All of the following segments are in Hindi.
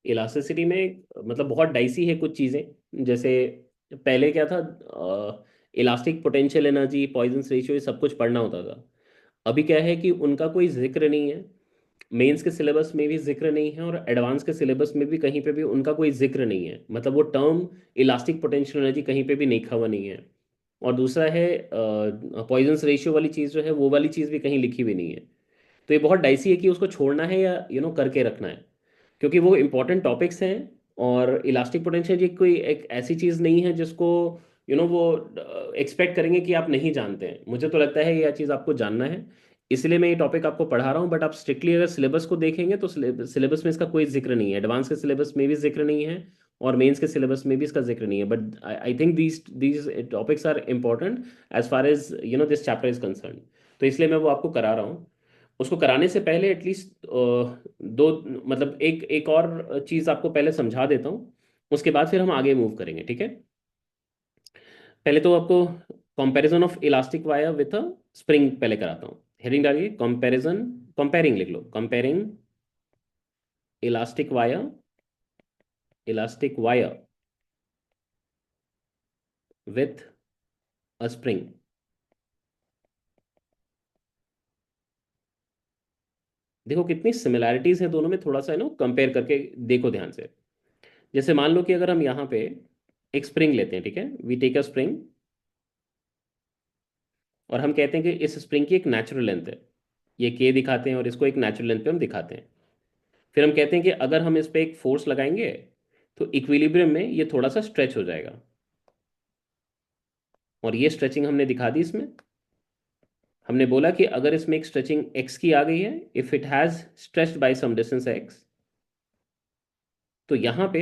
इलास्टिसिटी में मतलब बहुत डाइसी है कुछ चीज़ें। जैसे पहले क्या था, elastic potential energy, Poisson ratio, ये सब कुछ पढ़ना होता था। अभी क्या है कि उनका कोई जिक्र नहीं है। मेंस के सिलेबस में भी जिक्र नहीं है, और एडवांस के सिलेबस में भी कहीं पे भी उनका कोई जिक्र नहीं है। मतलब वो टर्म इलास्टिक पोटेंशियल एनर्जी कहीं पे भी लिखा हुआ नहीं है। और दूसरा है पॉइजन रेशियो वाली चीज़ जो है, वो वाली चीज़ भी कहीं लिखी हुई नहीं है। तो ये बहुत डाइसी है कि उसको छोड़ना है या करके रखना है, क्योंकि वो इंपॉर्टेंट टॉपिक्स हैं। और इलास्टिक पोटेंशियल ये कोई एक ऐसी चीज़ नहीं है जिसको वो एक्सपेक्ट करेंगे कि आप नहीं जानते हैं। मुझे तो लगता है ये चीज़ आपको जानना है, इसलिए मैं ये टॉपिक आपको पढ़ा रहा हूँ। बट आप स्ट्रिक्टली अगर सिलेबस को देखेंगे तो सिलेबस में इसका कोई जिक्र नहीं है, एडवांस के सिलेबस में भी जिक्र नहीं है, और मेंस के सिलेबस में भी इसका जिक्र नहीं है। But I think these topics are important as far as this chapter is concern. तो इसलिए मैं वो आपको करा रहा हूँ। उसको कराने से पहले एटलीस्ट दो, मतलब एक एक और चीज़ आपको पहले समझा देता हूँ, उसके बाद फिर हम आगे मूव करेंगे, ठीक है। पहले तो आपको comparison of elastic wire with a spring पहले कराता हूँ। हेडिंग डालिए कंपैरिजन, कंपेयरिंग लिख लो, comparing elastic wire, elastic wire with a spring. देखो कितनी सिमिलैरिटीज हैं दोनों में, थोड़ा सा कंपेयर करके देखो ध्यान से। जैसे मान लो कि अगर हम यहाँ पे एक स्प्रिंग लेते हैं, ठीक है, वी टेक अ स्प्रिंग, और हम कहते हैं कि इस स्प्रिंग की एक नेचुरल लेंथ है, ये के दिखाते हैं, और इसको एक नेचुरल लेंथ पे हम दिखाते हैं। फिर हम कहते हैं कि अगर हम इस पे एक फोर्स लगाएंगे तो इक्विलिब्रियम में ये थोड़ा सा स्ट्रेच हो जाएगा, और ये स्ट्रेचिंग हमने दिखा दी इसमें। हमने बोला कि अगर इसमें एक स्ट्रेचिंग एक्स की आ गई है, if it has stretched by some distance x, तो यहाँ पे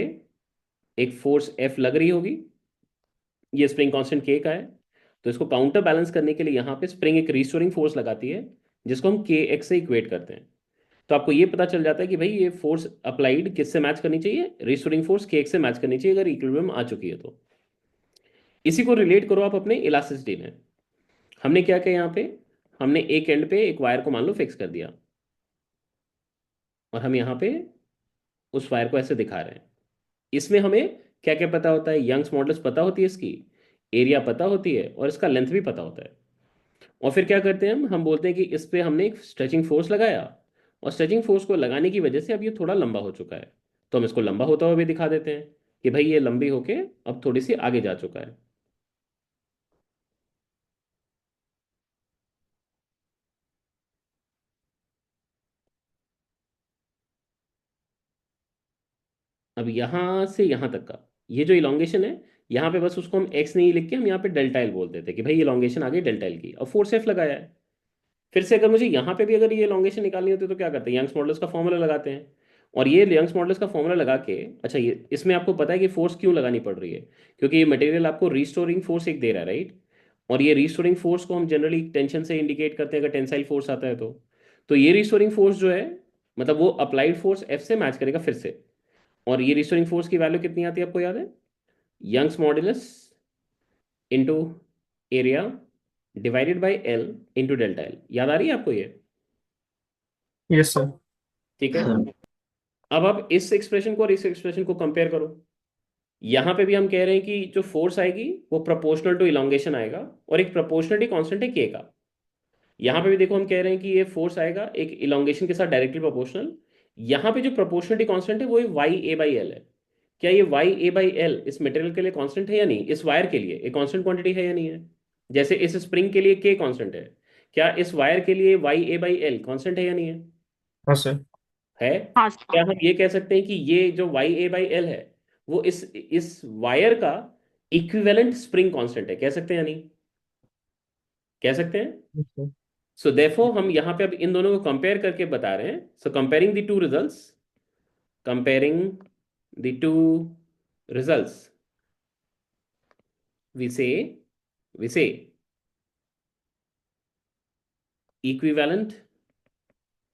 एक फोर्स एफ लग रही होगी। ये स्प्रिंग कांस्टेंट के का है, तो इसको काउंटर बैलेंस करने के लिए यहाँ पे स्प्रिंग एक रिस्टोरिंग फोर्स लगाती है, जिसको हम के एक्स से इक्वेट करते हैं। तो आपको ये पता चल जाता है कि भाई ये फोर्स अप्लाइड किससे मैच करनी चाहिए, रिस्टोरिंग फोर्स के एक्स से मैच करनी चाहिए अगर इक्विलिब्रियम आ चुकी है तो। इसी को रिलेट करो आप अपने इलास्टिसिटी में। हमने क्या किया यहाँ पे, हमने एक एंड पे एक वायर को मान लो फिक्स कर दिया, और हम यहाँ पे उस वायर को ऐसे दिखा रहे हैं। इसमें हमें क्या क्या पता होता है, यंग्स मॉडल्स पता होती है इसकी, एरिया पता होती है, और इसका लेंथ भी पता होता है। और फिर क्या करते हैं हम बोलते हैं कि इस पे हमने एक स्ट्रेचिंग फोर्स लगाया, और स्ट्रेचिंग फोर्स को लगाने की वजह से अब ये थोड़ा लंबा हो चुका है, तो हम इसको लंबा होता हुआ भी दिखा देते हैं कि भाई ये लंबी होके अब थोड़ी सी आगे जा चुका है। अब यहाँ से यहाँ तक का ये जो इलोंगेशन है, यहाँ पे बस उसको हम एक्स नहीं लिख के हम यहाँ पे डेल्टा एल बोल देते हैं कि भाई ये इलोंगेशन आ गई डेल्टा एल की, और फोर्स एफ लगाया है। फिर से अगर मुझे यहाँ पे भी अगर ये इलोंगेशन निकालनी होती है तो क्या करते हैं, यंग्स मॉडल्स का फॉर्मूला लगाते हैं। और ये यंग्स मॉडल्स का फॉर्मूला लगा के, अच्छा ये इसमें आपको पता है कि फोर्स क्यों लगानी पड़ रही है, क्योंकि ये मटेरियल आपको रिस्टोरिंग फोर्स एक दे रहा है, राइट। और ये रिस्टोरिंग फोर्स को हम जनरली टेंशन से इंडिकेट करते हैं अगर टेंसाइल फोर्स आता है तो ये रिस्टोरिंग फोर्स जो है, मतलब वो अप्लाइड फोर्स एफ से मैच करेगा फिर से। और ये रिस्टोरिंग फोर्स की वैल्यू कितनी आती है आपको याद है, Young's modulus into area divided by L into delta L. याद आ रही है आपको ये? Yes sir. ठीक है। अब आप इस एक्सप्रेशन को और इस एक्सप्रेशन को कंपेयर करो। यहां पे भी हम कह रहे हैं कि जो फोर्स आएगी वो प्रोपोर्शनल टू इलोंगेशन आएगा, और एक प्रोपोर्शनलिटी कांस्टेंट है के का। यहां पे भी देखो हम कह रहे हैं कि ये फोर्स आएगा एक इलोंगेशन के साथ डायरेक्टली प्रोपोर्शनल। यहां पे जो प्रोपोर्शनलिटी कांस्टेंट है वो वाई ए बाई एल है। क्या ये वाई ए बाई एल इस मटेरियल के लिए कांस्टेंट है या नहीं, इस वायर के लिए एक कांस्टेंट क्वांटिटी है या नहीं है? जैसे इस स्प्रिंग के लिए के कांस्टेंट है, क्या इस वायर के लिए Y A by L constant है या नहीं है? हाँ सर। है। हाँ क्या सर। हम ये कह सकते हैं कि ये जो वाई ए बाई एल है वो इस वायर का इक्विवेलेंट स्प्रिंग कांस्टेंट है, कह सकते हैं या नहीं? कह सकते हैं। Yes, sir. सो देयरफॉर हम यहां पे अब इन दोनों को कंपेयर करके बता रहे हैं। So comparing the two results, comparing the two results, we say we say equivalent,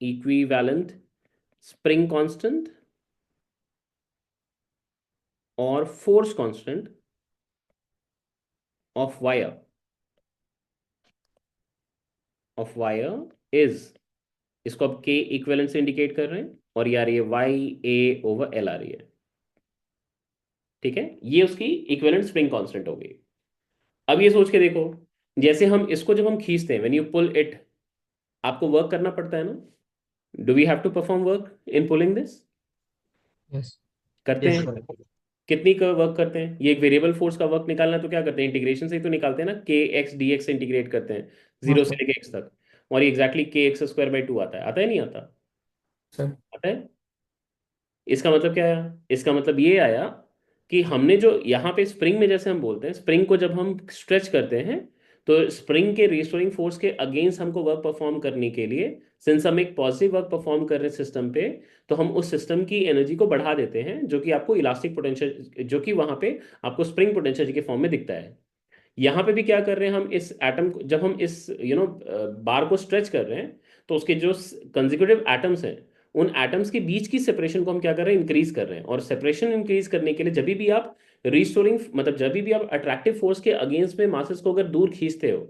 equivalent spring constant और force constant of wire, of wire is, इसको अब के इक्विवेलेंट से इंडिकेट कर रहे हैं, और ये आ रही है YA/L आ रही है। ठीक है, ये उसकी इक्विवेलेंट स्प्रिंग कांस्टेंट हो गई। अब ये सोच के देखो, जैसे हम इसको जब हम खींचते हैं, व्हेन यू पुल इट, आपको वर्क करना पड़ता है ना। Do we have to perform work in pulling this? Yes. करते यस हैं। सर। कितनी का वर्क करते हैं? ये एक वेरिएबल फोर्स का वर्क निकालना है तो क्या करते हैं? इंटीग्रेशन से ही तो निकालते हैं ना, KX/dx से इंटीग्रेट करते हैं, हाँ 0 से सर। लेके x तक। और ये एग्जैक्टली KX²/2 आता है, आता है नहीं आता? सर। आता है। इसका मतलब क्या आया? इसका मतलब ये आया कि हमने जो यहाँ पे स्प्रिंग में, जैसे हम बोलते हैं स्प्रिंग को जब हम स्ट्रेच करते हैं, तो स्प्रिंग के रिस्टोरिंग फोर्स के अगेंस्ट हमको वर्क परफॉर्म करने के लिए, सिंस हम एक पॉजिटिव वर्क परफॉर्म कर रहे हैं सिस्टम पे, तो हम उस सिस्टम की एनर्जी को बढ़ा देते हैं, जो कि आपको इलास्टिक पोटेंशियल, जो कि वहां पे आपको स्प्रिंग पोटेंशियल के फॉर्म में दिखता है। यहाँ पे भी क्या कर रहे हैं हम, इस एटम को जब हम इस बार को स्ट्रेच कर रहे हैं, तो उसके जो कंजिक्यूटिव एटम्स हैं, उन एटम्स के बीच की सेपरेशन को हम क्या कर रहे हैं? इंक्रीज कर रहे हैं। और सेपरेशन इंक्रीज करने के लिए जब भी आप रिस्टोरिंग, मतलब जब भी आप अट्रैक्टिव फोर्स के अगेंस्ट में मासेस को अगर दूर खींचते हो,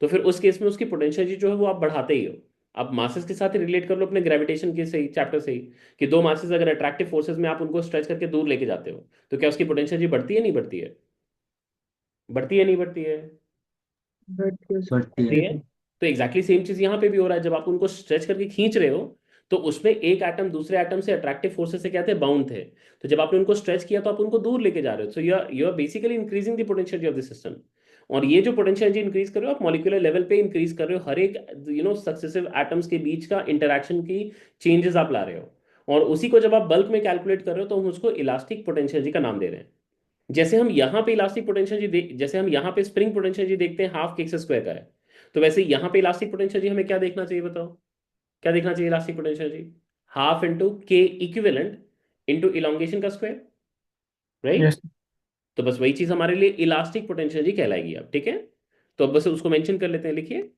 तो फिर उस केस में उसकी पोटेंशियल जो है वो आप बढ़ाते ही हो। आप मासेस के साथ रिलेट कर लो अपने ग्रेविटेशन के सही चैप्टर से ही, कि दो मासेस अगर अट्रैक्टिव फोर्सेस में आप उनको स्ट्रेच करके दूर लेके जाते हो, तो क्या उसकी पोटेंशियल बढ़ती है नहीं बढ़ती है? बढ़ती है नहीं बढ़ती है? बढ़ती बढ़ती है। है। तो एग्जैक्टली सेम चीज यहाँ पे भी हो रहा है, जब आप उनको स्ट्रेच करके खींच रहे हो, तो उसमें एक एटम दूसरे एटम से अट्रैक्टिव फोर्सेस से क्या थे? बाउंड थे। तो जब आपने उनको स्ट्रेच किया तो आप उनको दूर लेके जा रहे हो, so you are basically increasing the potential of the system. और ये जो पोटेंशियल इंक्रीज कर रहे हो आप, मॉलिक्यूलर लेवल पे इंक्रीज कर रहे हो, हर एक सक्सेसिव एटम्स के बीच का इंटरेक्शन की चेंजेस आप ला रहे हो। और उसी को जब आप बल्क में कैलकुलेट कर रहे हो, तो हम उसको इलास्टिक पोटेंशियल का नाम दे रहे हैं। जैसे हम यहाँ पे इलास्टिक पोटेंशियल जैसे हम यहाँ पे स्प्रिंग पोटेंशियल देखते हैं, हाफ के x² का है, तो वैसे यहाँ पे इलास्टिक पोटेंशियल हमें क्या देखना चाहिए बताओ? क्या देखना चाहिए elastic potential half into K equivalent into elongation का स्क्वायर, राइट? यस। तो बस वही चीज हमारे लिए इलास्टिक पोटेंशियल कहलाएगी अब, ठीक है। तो अब बस उसको मेंशन कर लेते हैं, लिखिए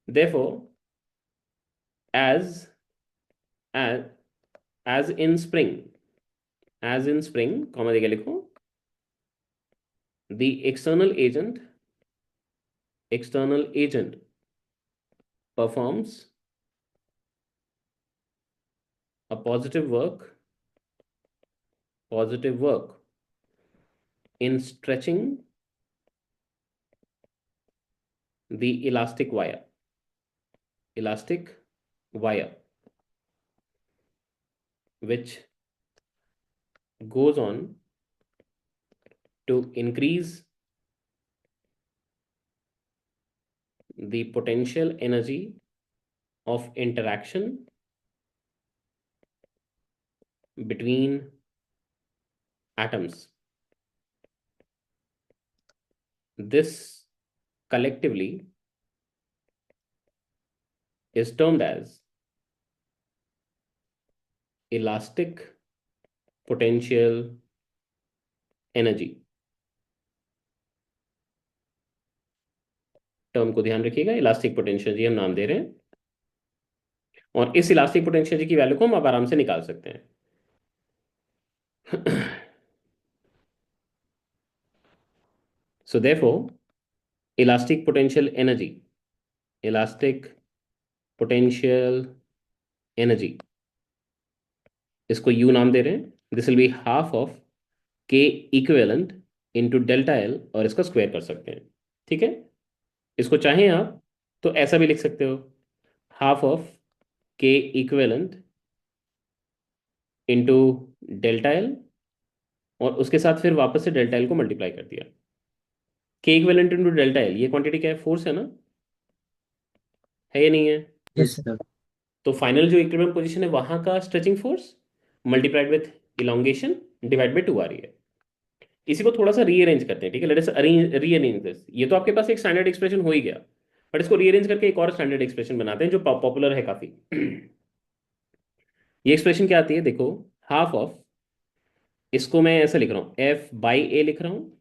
therefore as as as in spring, as in spring comma देके लिखो, the external agent performs a positive work in stretching the elastic wire, which goes on to increase the potential energy of interaction between atoms. This collectively is termed as elastic potential energy। Term को ध्यान रखिएगा, इलास्टिक पोटेंशियल हम नाम दे रहे हैं। और इस इलास्टिक पोटेंशियल की वैल्यू को हम आप आराम से निकाल सकते हैं। So therefore, elastic potential energy, elastic potential energy, इसको U नाम दे रहे हैं। This will be half of के इक्विवेलेंट इंटू डेल्टा एल, और इसका स्क्वायर कर सकते हैं, ठीक है। इसको चाहें आप तो ऐसा भी लिख सकते हो, हाफ ऑफ के इक्विवेलेंट इंटू डेल्टा एल, और उसके साथ फिर वापस से डेल्टा एल को मल्टीप्लाई कर दिया। के इक्विवेलेंट इंटू डेल्टा एल, ये क्वांटिटी क्या है? फोर्स है ना, है या नहीं है? Yes sir. तो फाइनल जो इक्विलिब्रियम पोजीशन है वहां का stretching force multiplied with elongation divide by 2 आ रही है। इसी को थोड़ा सा रीअरेंज करते हैं, ठीक है। Let us rearrange this. ये तो आपके पास एक स्टैंडर्ड एक्सप्रेशन हो ही गया, बट इसको रीअरेंज करके एक और स्टैंडर्ड एक्सप्रेशन बनाते हैं जो पॉपुलर है काफी। ये एक्सप्रेशन क्या आती है देखो, हाफ ऑफ, इसको मैं ऐसा लिख रहा हूँ, F/A लिख रहा हूँ,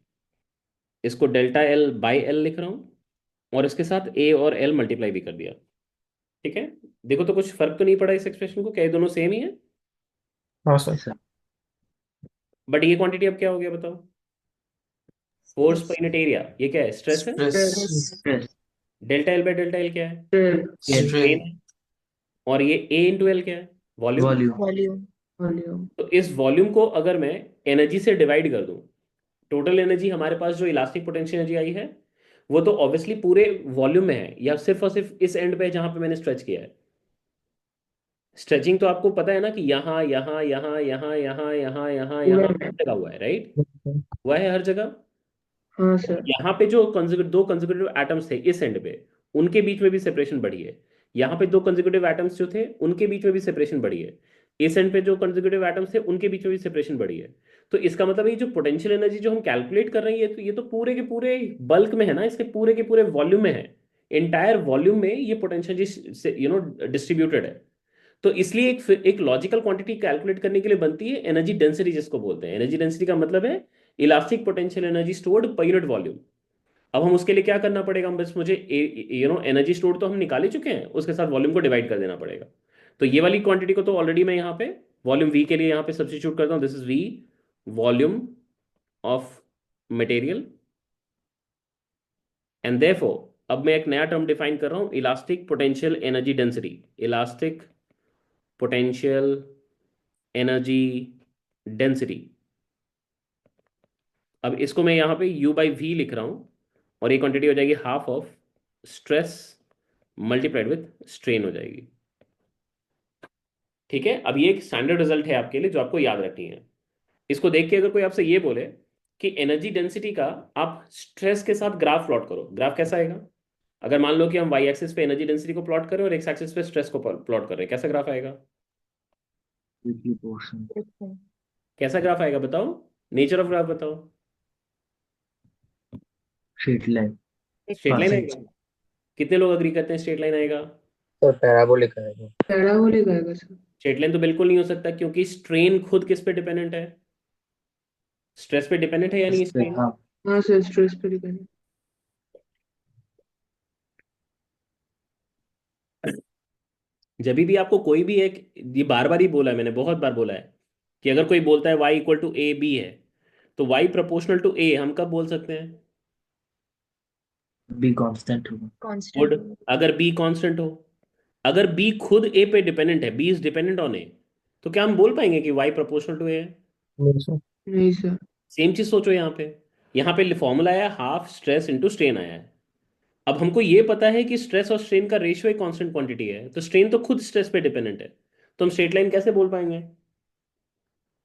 इसको डेल्टा L/L लिख रहा हूँ, और इसके साथ A और L मल्टीप्लाई भी कर दिया, ठीक है। देखो तो कुछ फर्क तो नहीं पड़ा इस एक्सप्रेशन को, क्या ये दोनों सेम ही है? हाँ सर। बट ये क्वांटिटी अब क्या हो गया बताओ? फोर्स पर यूनिट एरिया, ये क्या है? स्ट्रेस है। Stress. Stress. Delta L by delta L क्या है? स्ट्रेन। स्ट्रेन है। और ये ए इंटू एल क्या है? वॉल्यूम। वॉल्यूम वॉल्यूम वॉल्यूम तो इस वॉल्यूम को अगर मैं एनर्जी से डिवाइड कर दूं, टोटल एनर्जी हमारे पास जो इलास्टिक पोटेंशियल एनर्जी आई है वो तो ऑब्वियसली पूरे वॉल्यूम में है, या सिर्फ और सिर्फ इस एंड पे जहां पे मैंने स्ट्रेच किया है। स्ट्रेचिंग तो आपको पता है ना कि यहाँ यहाँ यहाँ यहाँ यहाँ यहाँ यहाँ पूरा यहाँ है। लगा हुआ है, राइट। सर। हुआ है हर जगह। हाँ सर। यहाँ पे जो दो कंसेक्यूटिव एटम्स थे इस एंड पे, उनके बीच में भी सेपरेशन बढ़ी है। यहाँ पे दो कंसेक्यूटिव एटम्स जो थे उनके बीच में भी सेपरेशन बढ़ी है। इस एंड पे जो कंसेक्यूटिव एटम्स थे उनके बीच में भी सेपरेशन बढ़ी है। तो इसका मतलब ये जो पोटेंशियल एनर्जी जो हम कैलकुलेट कर रहे हैं, ये तो पूरे के पूरे बल्क में है ना, इसके पूरे के पूरे वॉल्यूम में है। इंटायर वॉल्यूम में ये पोटेंशियल डिस्ट्रीब्यूटेड है। तो इसलिए एक लॉजिकल क्वांटिटी कैलकुलेट करने के लिए बनती है एनर्जी डेंसिटी, जिसको बोलते हैं। एनर्जी डेंसिटी का मतलब है elastic potential energy stored per unit volume. अब हम उसके लिए क्या करना पड़ेगा, हम बस मुझे एनर्जी स्टोर तो हम निकाल ही चुके हैं, उसके साथ वॉल्यूम को डिवाइड कर देना पड़ेगा। तो ये वाली क्वांटिटी को तो ऑलरेडी मैं यहाँ पे वॉल्यूम वी के लिए यहाँ पे सब्स्टिट्यूट करता हूँ, this is V, volume of material. And therefore अब मैं एक नया टर्म डिफाइन कर रहा हूँ, elastic potential energy density. Elastic potential energy density. अब इसको मैं यहाँ पे U बाई वी लिख रहा हूँ, और ये क्वांटिटी हो जाएगी half of stress multiplied with strain हो जाएगी। ठीक है, अब ये एक स्टैंडर्ड रिजल्ट है आपके लिए जो आपको याद रखनी है। इसको देख के अगर कोई आपसे ये बोले कि एनर्जी डेंसिटी का आप स्ट्रेस के साथ ग्राफ प्लॉट करो, ग्राफ कैसा आएगा? अगर मान लो कि हम वाई एक्सिस पे एनर्जी डेंसिटी को प्लॉट कर रहे हैं और एक्स एक्सिस पे स्ट्रेस को प्लॉट कर रहे हैं, कैसा ग्राफ आएगा? वीकली पोर्शन कैसा ग्राफ आएगा बताओ, नेचर ऑफ ग्राफ बताओ। Straight line straight line percent आएगा। कितने लोग अग्री करते हैं स्ट्रेट लाइन आएगा? सर पैराबोलिक आएगा। पैराबोलिक आएगा सर। स्ट्रेट लाइन तो बिल्कुल नहीं हो सकता, क्योंकि स्ट्रेन खुद किस पे डिपेंडेंट है? स्ट्रेस पे डिपेंडेंट है या इस नहीं पे स्ट्रेन? हाँ। हाँ सर स्ट्रेस पे डिपेंड। जब भी आपको कोई भी एक, ये बार बार ही बोला है मैंने, बहुत बार बोला है कि अगर कोई बोलता है y equal to A B है, तो y प्रोपोर्शनल टू ए हम कब बोल सकते हैं? बी कांस्टेंट होगा। गुड। कांस्टेंट होगा। अगर b कांस्टेंट हो, अगर b खुद a पे डिपेंडेंट है, b इज डिपेंडेंट ऑन ए, तो क्या हम बोल पाएंगे कि y प्रोपोर्शनल टू ए है? नहीं सर। नहीं सर। सेम चीज सोचो यहाँ पे फॉर्मूला आया हाफ स्ट्रेस इंटू स्ट्रेन आया है। अब हमको ये पता है कि स्ट्रेस और स्ट्रेन का रेशियो एक कांस्टेंट क्वांटिटी है, तो स्ट्रेन तो खुद स्ट्रेस पे डिपेंडेंट है, तो हम स्ट्रेट लाइन कैसे बोल पाएंगे?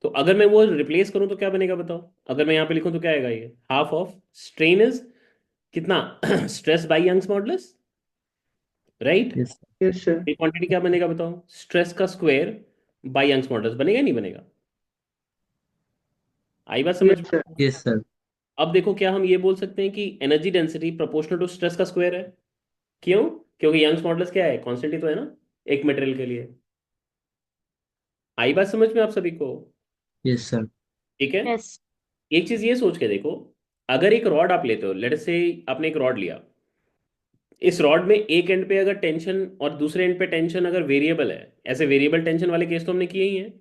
तो अगर मैं वो रिप्लेस करूं तो क्या बनेगा बताओ? अगर मैं यहाँ पे लिखूं तो क्या आएगा? ये हाफ ऑफ स्ट्रेन इज कितना? Stress by Young's modulus, right. Yes. Yes sir. ये क्वांटिटी क्या बनेगा बताओ? स्ट्रेस का स्क्वायर बाई यंग्स मॉडुलस, बनेगा नहीं बनेगा? आई बात समझ यस में? सर। Yes sir. अब देखो, क्या हम ये बोल सकते हैं कि energy density proportional to stress का स्क्वायर है? क्यों? क्योंकि यंग्स मॉडुलस क्या है, कांस्टेंट ही तो है ना एक मटेरियल के लिए। आई बात समझ में आप सभी को? Yes sir. ठीक है। यस। एक चीज ये सोच के देखो, अगर एक रॉड आप लेते हो, लेट से आपने एक रॉड लिया, इस रॉड में एक एंड पे अगर टेंशन और दूसरे एंड पे टेंशन अगर वेरिएबल है, ऐसे वेरिएबल टेंशन वाले केस तो हमने किए ही हैं,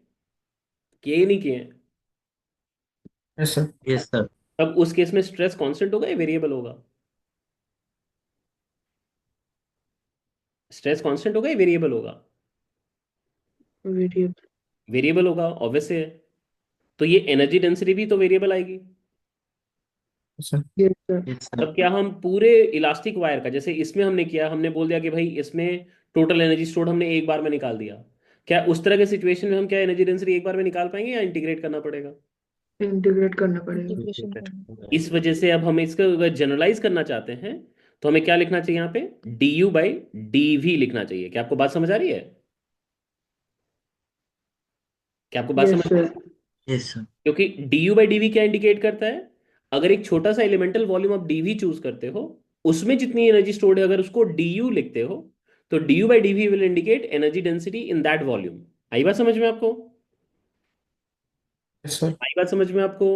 किए ही नहीं किए हैं? Yes sir. Yes sir. तब उस केस में स्ट्रेस कांस्टेंट होगा या वेरिएबल होगा? स्ट्रेस कांस्टेंट होगा या वेरिएबल होगा? वेरिएबल। वेरिएबल होगा, ऑब्वियस है। तो ये एनर्जी डेंसिटी भी तो वेरिएबल आएगी। Sir. Yes sir. Yes sir. तब क्या हम पूरे इलास्टिक वायर का, जैसे इसमें हमने किया, हमने बोल दिया कि भाई इसमें टोटल एनर्जी स्टोर्ड हमने एक बार में निकाल दिया, क्या उस तरह के सिचुएशन में हम क्या एनर्जी डेंसिटी एक बार में निकाल पाएंगे या इंटीग्रेट करना पड़ेगा? इंटीग्रेट करना पड़ेगा। इंटीग्रेशन करना। इस वजह से अब हम इसको अगर जनरलाइज करना चाहते हैं तो हमें क्या लिखना चाहिए यहाँ पे? D U by D V लिखना चाहिए। क्या आपको बात समझ आ रही है? क्या आपको बात यस समझ आ सर। रही है? Yes sir. क्योंकि D U by D V क्या इंडिकेट करता है? अगर एक छोटा सा एलिमेंटल वॉल्यूम आप डी वी चूज करते हो, उसमें जितनी एनर्जी स्टोर्ड है अगर उसको डी यू लिखते हो, तो D U by D V will indicate energy density in that volume. आई बात समझ में आपको? Yes sir. आई बात समझ में आपको?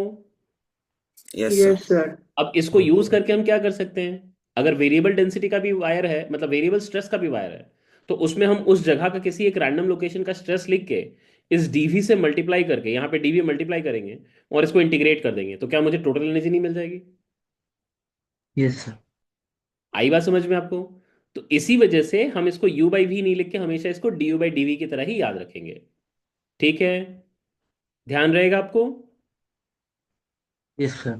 Yes sir. Yes sir. अब इसको यूज करके हम क्या कर सकते हैं? अगर वेरिएबल डेंसिटी का भी वायर है, मतलब वेरिएबल स्ट्रेस का भी वायर है, तो उसमें हम उस जगह का किसी एक रैंडम लोकेशन का स्ट्रेस लिख के इस डीवी से मल्टीप्लाई करके, यहाँ पे डीवी मल्टीप्लाई करेंगे और इसको इंटीग्रेट कर देंगे, तो क्या मुझे टोटल एनर्जी नहीं मिल जाएगी? Yes sir. आई बात समझ में आपको? तो इसी वजह से हम इसको u बाई वी नहीं लिख के हमेशा इसको du बाई डी वी की तरह ही याद रखेंगे। ठीक है, ध्यान रहेगा आपको। Yes sir.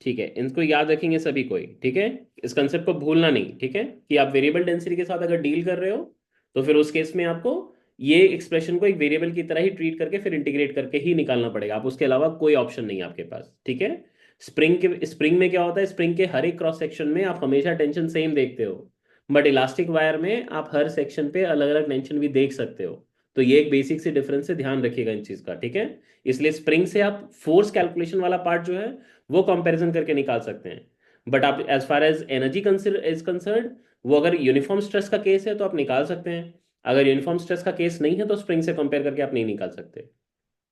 ठीक है, इनको याद रखेंगे सभी कोई। ठीक है, इस कंसेप्ट को भूलना नहीं। ठीक है, कि आप वेरिएबल डेंसिटी के साथ अगर डील कर रहे हो तो फिर उस केस में आपको ये एक्सप्रेशन को एक वेरिएबल की तरह ही ट्रीट करके फिर इंटीग्रेट करके ही निकालना पड़ेगा। आप उसके अलावा कोई ऑप्शन नहीं है आपके पास। ठीक है, स्प्रिंग में क्या होता है, स्प्रिंग के हर एक क्रॉस सेक्शन में आप हमेशा टेंशन सेम देखते हो, बट इलास्टिक वायर में आप हर सेक्शन पे अलग अलग टेंशन भी देख सकते हो। तो ये एक बेसिक सी डिफरेंस है, ध्यान रखिएगा इन चीज का। ठीक है, इसलिए स्प्रिंग से आप फोर्स कैलकुलेशन वाला पार्ट जो है वो कंपैरिजन करके निकाल सकते हैं, बट आप as far as energy is concern, वो अगर यूनिफॉर्म स्ट्रेस का केस है तो आप निकाल सकते हैं। अगर यूनिफॉर्म स्ट्रेस का केस नहीं है तो स्प्रिंग से कंपेयर करके आप नहीं निकाल सकते।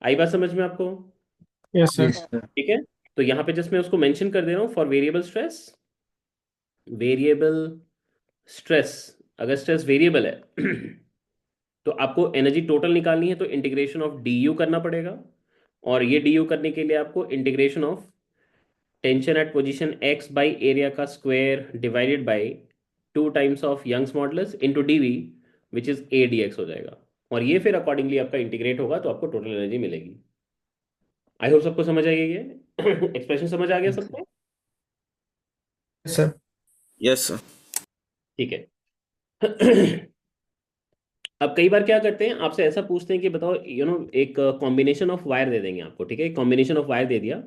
आई बात समझ में आपको। Yes sir. Yes sir. ठीक है, तो यहाँ पे जस्ट मैं उसको मेंशन कर दे रहा हूँ for variable stress. Variable stress, अगर स्ट्रेस वेरिएबल है तो आपको एनर्जी टोटल निकालनी है, तो इंटीग्रेशन ऑफ डी यू करना पड़ेगा। और ये डी यू करने के लिए आपको integration of tension at position X by area का square divided by 2 times of Young's modulus into D V which is A D X हो जाएगा। और ये फिर अकॉर्डिंगली आपका इंटीग्रेट होगा तो आपको टोटल एनर्जी मिलेगी। आई होप सबको समझ आई ये एक्सप्रेशन समझ आ गया सबको। सर। Yes sir. ठीक है अब कई बार क्या करते हैं, आपसे ऐसा पूछते हैं कि बताओ एक कॉम्बिनेशन ऑफ वायर दे देंगे आपको। ठीक है, कॉम्बिनेशन ऑफ वायर दे दिया,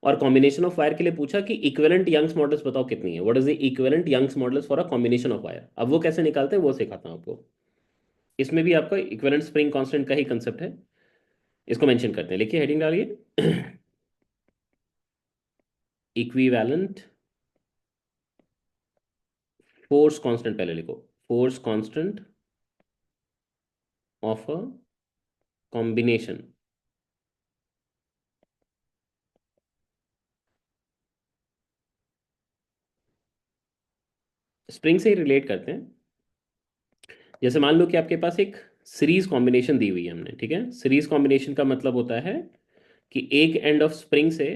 और कॉम्बिनेशन ऑफ वायर के लिए पूछा कि इक्विवेलेंट यंग्स मॉडल्स बताओ कितनी है, what is the equivalent Young's modulus for a combination of wire. अब वो कैसे निकालते हैं वो सिखाता हूं आपको। इसमें भी आपका इक्विवेलेंट स्प्रिंग कांस्टेंट का ही कंसेप्ट है। इसको मेंशन करते हैं, लिखिए, हेडिंग डालिए इक्विवेलेंट फोर्स कांस्टेंट, पहले लिखो force constant of a combination. Spring से ही रिलेट करते हैं। जैसे मान लो कि आपके पास एक सीरीज कॉम्बिनेशन दी हुई है हमने। ठीक है, सीरीज कॉम्बिनेशन का मतलब होता है कि एक एंड ऑफ स्प्रिंग से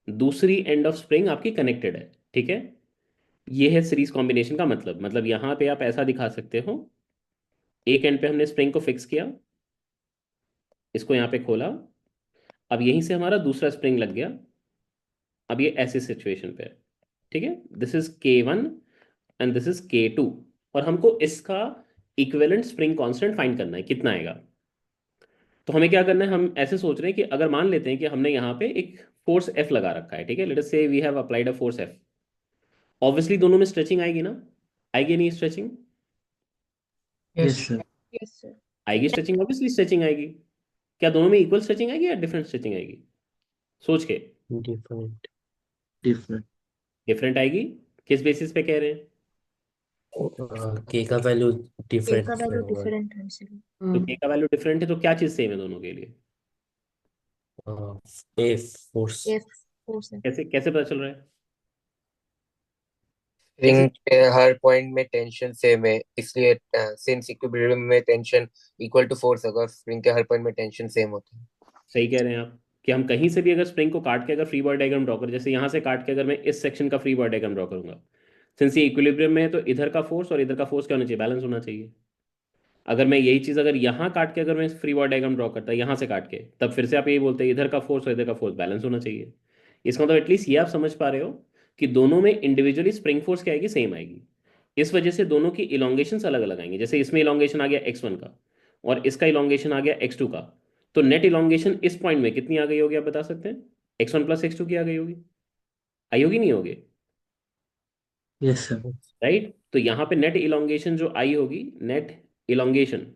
दूसरी एंड ऑफ स्प्रिंग आपकी कनेक्टेड है। ठीक है, ये है सीरीज कॉम्बिनेशन का मतलब यहाँ पे आप ऐसा दिखा सकते हो, एक एंड पे हमने स्प्रिंग को फिक्स किया, इसको यहाँ पे खोला, अब यहीं से हमारा दूसरा स्प्रिंग लग गया। अब ये ऐसी सिचुएशन पे है। ठीक है, this is K1 and this is K2, और हमको इसका इक्विवेलेंट स्प्रिंग कांस्टेंट फाइंड करना है, कितना आएगा। तो हमें क्या करना है, हम ऐसे सोच रहे हैं कि अगर मान लेते हैं कि हमने यहाँ पे एक फोर्स F लगा रखा है। ठीक है, let us say we have applied a force F। Obviously दोनों में स्ट्रेचिंग आएगी ना, आएगी नहीं stretching, yes sir. Yes sir. आएगी स्ट्रेचिंग, ऑब्वियसली स्ट्रेचिंग आएगी। क्या दोनों में इक्वल स्ट्रेचिंग आएगी या डिफरेंट स्ट्रेचिंग आएगी, सोच के। डिफरेंट। डिफरेंट। डिफरेंट आएगी, किस बेसिस पे कह रहे हैं। के का वैल्यू ए डिफरेंट का में वैल्यू होगा। डिफरेंट है इसलिए। तो K का वैल्यू डिफरेंट है तो क्या चीज़ सेम है दोनों के लिए, ए फोर्स। ए फोर्स है। कैसे कैसे पता चल रहा है, कैसे। स्प्रिंग पे हर पॉइंट में टेंशन सेम है, इसलिए सिंस इक्विलिब्रियम में टेंशन इक्वल टू फोर्स, अगर स्प्रिंग के हर पॉइंट में टेंशन सेम होता है। सही कह रहे हैं आप, कि हम कहीं से भी अगर स्प्रिंग को काट के अगर फ्री बॉडी डायग्राम ड्रॉ करें, जैसे यहाँ से काट के अगर मैं इस सेक्शन का फ्री बॉडी डायग्राम ड्रॉ करूंगा, सिंस ये इक्विलिब्रियम में है तो इधर का फोर्स और इधर का फोर्स क्या होना चाहिए, बैलेंस होना चाहिए। अगर मैं यही चीज़ अगर यहाँ काट के अगर मैं फ्री बॉडी डायग्राम ड्रॉ करता यहाँ से काट के, तब फिर से आप यही बोलते हैं इधर का फोर्स और इधर का फोर्स बैलेंस होना चाहिए। इसका मतलब एटलीस्ट ये आप समझ पा रहे हो कि दोनों में इंडिविजुअली स्प्रिंग फोर्स क्या आएगी, सेम आएगी। इस वजह से दोनों की इलोंगेशन अलग अलग आएंगे। जैसे इसमें इलोंगेशन आ गया x1 का और इसका इलोंगेशन आ गया x2 का, तो नेट इलोंगेशन इस पॉइंट में कितनी आ गई होगी आप बता सकते हैं, x1 प्लस x2 की आ गई होगी, आई होगी नहीं होगी, यस सर। राइट। तो यहाँ पे नेट इलोंगेशन जो आई होगी, नेट इलोंगेशन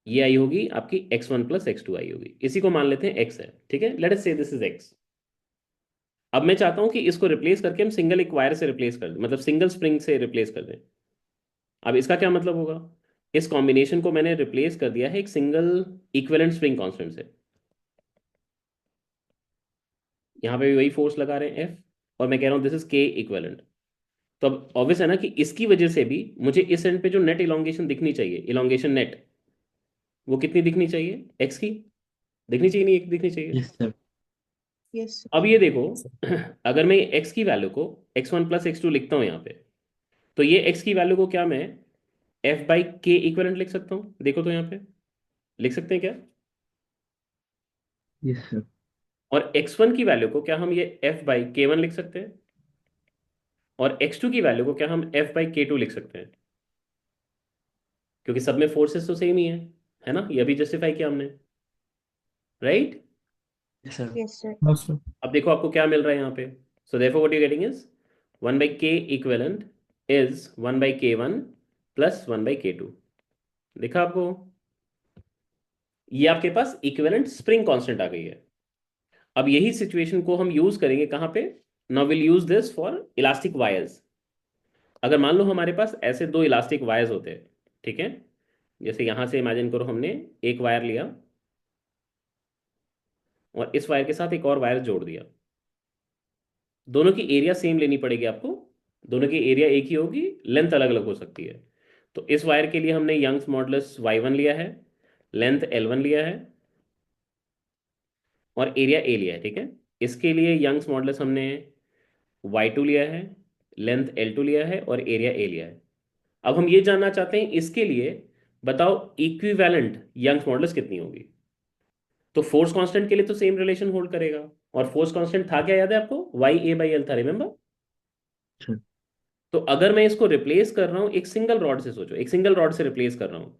ये आई होगी आपकी x1 प्लस x2 आई होगी, इसी को मान लेते हैं x है। ठीक है, let us say this is x। अब मैं चाहता हूं कि इसको रिप्लेस करके हम सिंगल एक वायर से रिप्लेस कर दें, मतलब सिंगल स्प्रिंग से रिप्लेस कर दें। अब इसका क्या मतलब होगा, इस कॉम्बिनेशन को मैंने रिप्लेस कर दिया है एक सिंगल इक्विवेलेंट स्प्रिंग कांस्टेंट से। यहाँ पे भी वही फोर्स लगा रहे हैं F, और मैं कह रहा हूँ दिस इज K इक्विवेलेंट। तो अब ऑब्वियस है ना कि इसकी वजह से भी मुझे इस एंड पे जो नेट इलोंगेशन दिखनी चाहिए, इलोंगेशन नेट, वो कितनी दिखनी चाहिए, x की दिखनी चाहिए, नहीं एक दिखनी चाहिए। Yes sir. यस अब ये देखो अगर मैं x की वैल्यू को x1 प्लस x2 लिखता हूँ यहाँ पे, तो ये x की वैल्यू को क्या मैं f बाई के इक्वलेंट लिख सकता हूँ? देखो तो यहाँ पे लिख सकते हैं क्या? Yes sir. और x1 की वैल्यू को क्या हम ये f बाई के वन लिख सकते हैं? और x2 की वैल्यू को क्या हम f बाई के टू लिख सकते हैं? क्योंकि सब में फोर्सेस तो सेम ही है ना? ये भी जस्टिफाई किया हमने, right? Yes sir. Yes, sir. हाँ सर। अब देखो आपको क्या मिल रहा है यहाँ पे। So therefore what you getting is 1/k equivalent is 1/k1 plus 1/k2। देखा आपको? ये आपके पास इक्विवेलेंट स्प्रिंग कांस्टेंट आ गई है। अब यही सिचुएशन को हम यूज करेंगे कहाँ पे? Now will use this for elastic wires. अगर मान लो हमारे पास ऐसे दो इलास्टिक वायर्स होते हैं, ठीक है? जैसे यहां से इमेजिन करो हमने एक वायर लिया और इस वायर के साथ एक और वायर जोड़ दिया। दोनों की एरिया सेम लेनी पड़ेगी आपको, दोनों की एरिया एक ही होगी, लेंथ अलग अलग हो सकती है। तो इस वायर के लिए हमने यंग्स मॉडुलस y1 लिया है, लेंथ l1 लिया है और एरिया a लिया है, ठीक है? इसके लिए यंग्स मॉडुलस हमने y2 लिया है, लेंथ l2 लिया है और एरिया a लिया है। अब हम ये जानना चाहते हैं इसके लिए, बताओ इक्विवेलेंट यंग्स मॉडुलस कितनी होगी? तो फोर्स कांस्टेंट के लिए तो सेम रिलेशन होल्ड करेगा। और फोर्स कांस्टेंट था क्या, याद है आपको? वाई ए बाई एल था, रिमेंबर? सर। तो अगर मैं इसको रिप्लेस कर रहा हूं एक सिंगल रॉड से, सोचो एक सिंगल रॉड से रिप्लेस कर रहा हूं,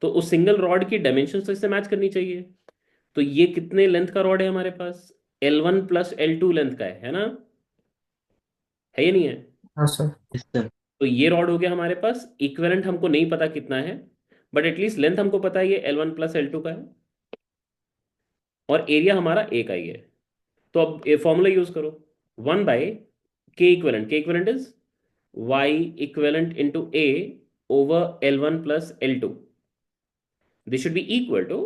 तो उस सिंगल रॉड की डायमेंशन तो इससे मैच करनी चाहिए। तो ये कितने लेंथ का रॉड है हमारे पास? L1 प्लस L2 लेंथ का है ना? है या नहीं है? हाँ सर। Yes sir. तो ये रॉड हो गया हमारे पास। इक्विवेलेंट हमको नहीं पता कितना है, बट एटलीस्ट लेंथ हमको पता है ये L1 प्लस L2 का है और एरिया हमारा ए का ही है। तो अब ये फॉर्मूला यूज करो, 1/k equivalent is y equivalent into A over L1 plus L2। This should be equal to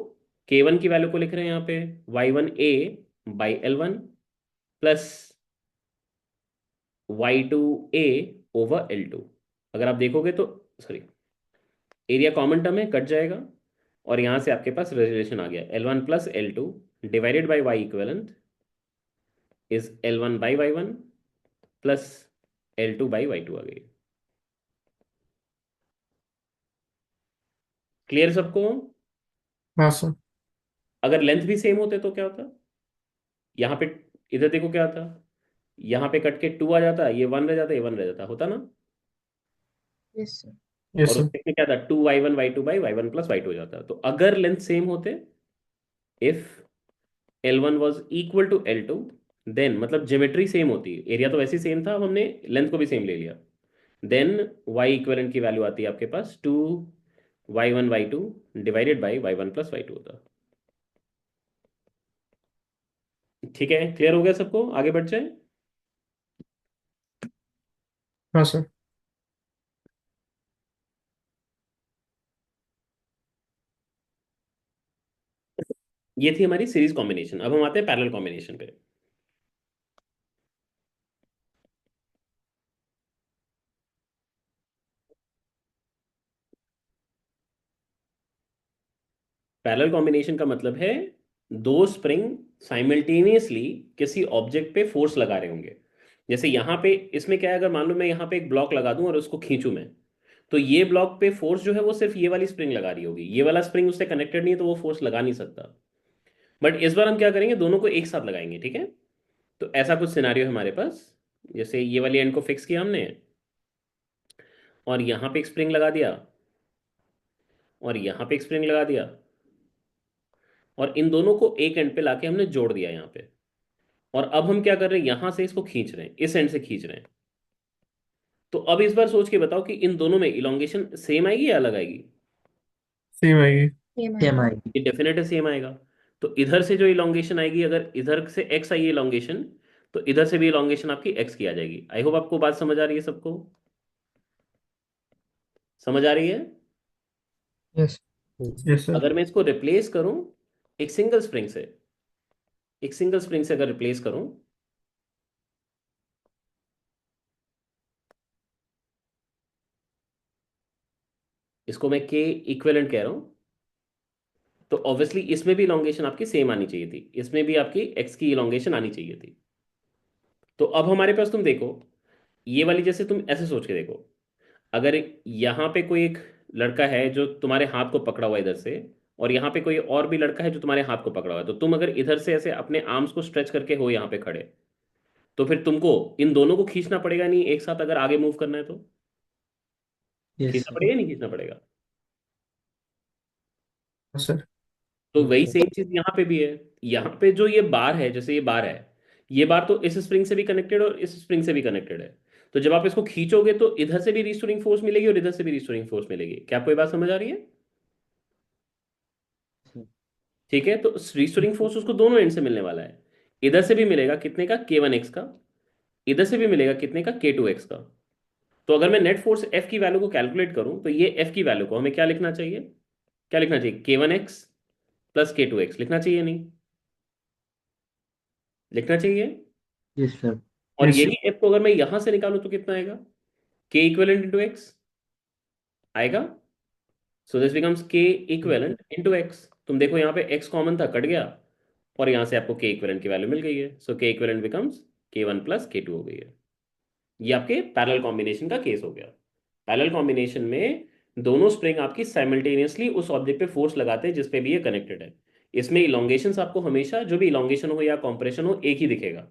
k1 की वैल्यू को लिख रहे हैं यहाँ पे y1a by L1 plus y2a over L2। अगर आप देखोगे तो, सॉरी, एरिया कॉमन टर्म है, कट जाएगा और यहाँ से आपके पास रिलेशन आ गया L1 plus L2 divided by y equivalent is L1 by y1 plus L2 by y2 आ गई। क्लियर सबको? हाँ सर। अगर लेंथ भी सेम होते तो क्या होता? यहाँ पे इधर देखो क्या होता, यहाँ पे कट के 2 आ जाता, ये 1 रह जाता, ये 1 रह जाता, होता ना? Yes, sir. यस और सर। उसमें क्या था, 2y1 y2 by y1 plus y2 हो जाता। तो अगर लेंथ सेम होते, if L1 was equal to L2, then मतलब ज्योमेट्री सेम होती, एरिया तो वैसे ही सेम था, अब हमने लेंथ को भी सेम ले लिया, देन y इक्विवेलेंट की वैल्यू आती है आपके पास 2y1 y2 divided by y1 plus y2 होता। ठीक है, क्लियर हो गया सबको? आगे बढ़ जाए। हाँ सर। ये थी हमारी सीरीज कॉम्बिनेशन। अब हम आते हैं पैरेलल कॉम्बिनेशन पे। पैरेलल कॉम्बिनेशन का मतलब है दो स्प्रिंग साइमल्टेनियसली किसी ऑब्जेक्ट पे फोर्स लगा रहे होंगे। जैसे यहाँ पे इसमें क्या है, अगर मान लो मैं यहाँ पे एक ब्लॉक लगा दूं और उसको खींचूं मैं, तो ये ब्लॉक पे फोर्स जो है वो सिर्फ ये वाली स्प्रिंग लगा रही होगी, ये वाला स्प्रिंग उससे कनेक्टेड नहीं है तो वो फोर्स लगा नहीं सकता। बट इस बार हम क्या करेंगे, दोनों को एक साथ लगाएंगे, ठीक है? तो ऐसा कुछ सिनारियो है हमारे पास। जैसे ये वाली एंड को फिक्स किया हमने और यहाँ पे एक स्प्रिंग लगा दिया और यहाँ पे एक स्प्रिंग लगा दिया और इन दोनों को एक एंड पे लाके हमने जोड़ दिया यहाँ पे। और अब हम क्या कर रहे हैं, यहां से इसको खींच रहे हैं, इस एंड से खींच रहे हैं। तो अब इस बार सोच के बताओ कि इन दोनों में इलोंगेशन सेम आएगी या अलग आएगी? सेम आएगी। Same सेम आएगा. आएगी। ये डेफिनेटली सेम आएगा। तो इधर से जो इलोंगेशन आएगी, अगर इधर से एक्स आई इलोंगेशन, तो इधर से भी इलोंगेशन आपकी एक्स की आ जाएगी। आई होप आपको बात समझ आ रही है सबको? समझ आ रही है? यस। Yes sir. अगर मैं इसको रिप्लेस करूं एक सिंगल स्प्रिंग से, एक सिंगल स्प्रिंग से अगर रिप्लेस करूं, इसको मैं के इक्विवेलेंट कह रहा हूं, तो ऑब्वियसली इसमें भी इलोंगेशन आपकी सेम आनी चाहिए थी, इसमें भी आपकी एक्स की इलोंगेशन आनी चाहिए थी। तो अब हमारे पास तुम देखो, ये वाली जैसे तुम ऐसे सोच के देखो, अगर यहाँ पे कोई एक लड़का है जो तुम्हारे हाथ को पकड़ा हुआ है इधर से, और यहाँ पे कोई और भी लड़का है जो तुम्हारे हाथ को पकड़ा हुआ है, तो तुम अगर इधर से ऐसे अपने आर्म्स को स्ट्रेच करके हो यहाँ पे खड़े, तो फिर तुमको इन दोनों को खींचना पड़ेगा नहीं एक साथ, अगर आगे मूव करना है तो यस खींचना सर। पड़ेगा नहीं खींचना पड़ेगा। हाँ सर। तो यस वही सर। सेम चीज यहाँ पे भी है। यहाँ पे जो ये बार है, जैसे ये बार है, ये बार तो इस स्प्रिंग से भी कनेक्टेड और इस स्प्रिंग से भी कनेक्टेड है। तो जब आप इसको खींचोगे तो इधर से भी रिस्टोरिंग फोर्स मिलेगी और इधर से भी रिस्टोरिंग फोर्स मिलेगी। क्या आपको ये बात समझ आ रही है? ठीक है, तो रिस्टोरिंग फोर्स उसको दोनों एंड से मिलने वाला है। इधर से भी मिलेगा कितने का, K1x का, इधर से भी मिलेगा कितने का, K2x का। तो अगर मैं नेट फोर्स F की वैल्यू को कैलकुलेट करूं तो ये F की वैल्यू को हमें क्या लिखना चाहिए, क्या लिखना चाहिए, K1x प्लस K2x लिखना चाहिए, नहीं लिखना चाहिए। Yes sir. और यस यही F को अगर मैं यहां से निकालूं तो कितना आएगा, K इक्वेलेंट इंटू एक्स आएगा। So this becomes K equivalent into x. तुम देखो यहाँ पे x कॉमन था, कट गया, और यहाँ से आपको K इक्वेलेंट की वैल्यू मिल गई है। सो K equivalent becomes K1 plus K2 हो गई है। ये आपके पैरेलल कॉम्बिनेशन का केस हो गया। पैरेलल कॉम्बिनेशन में दोनों स्प्रिंग आपकी साइमल्टेनियसली उस ऑब्जेक्ट पे फोर्स लगाते हैं जिस पे भी ये कनेक्टेड है। इसमें इलोंगेशन आपको हमेशा, जो भी इलोंगेशन हो या कॉम्प्रेशन हो, एक ही दिखेगा।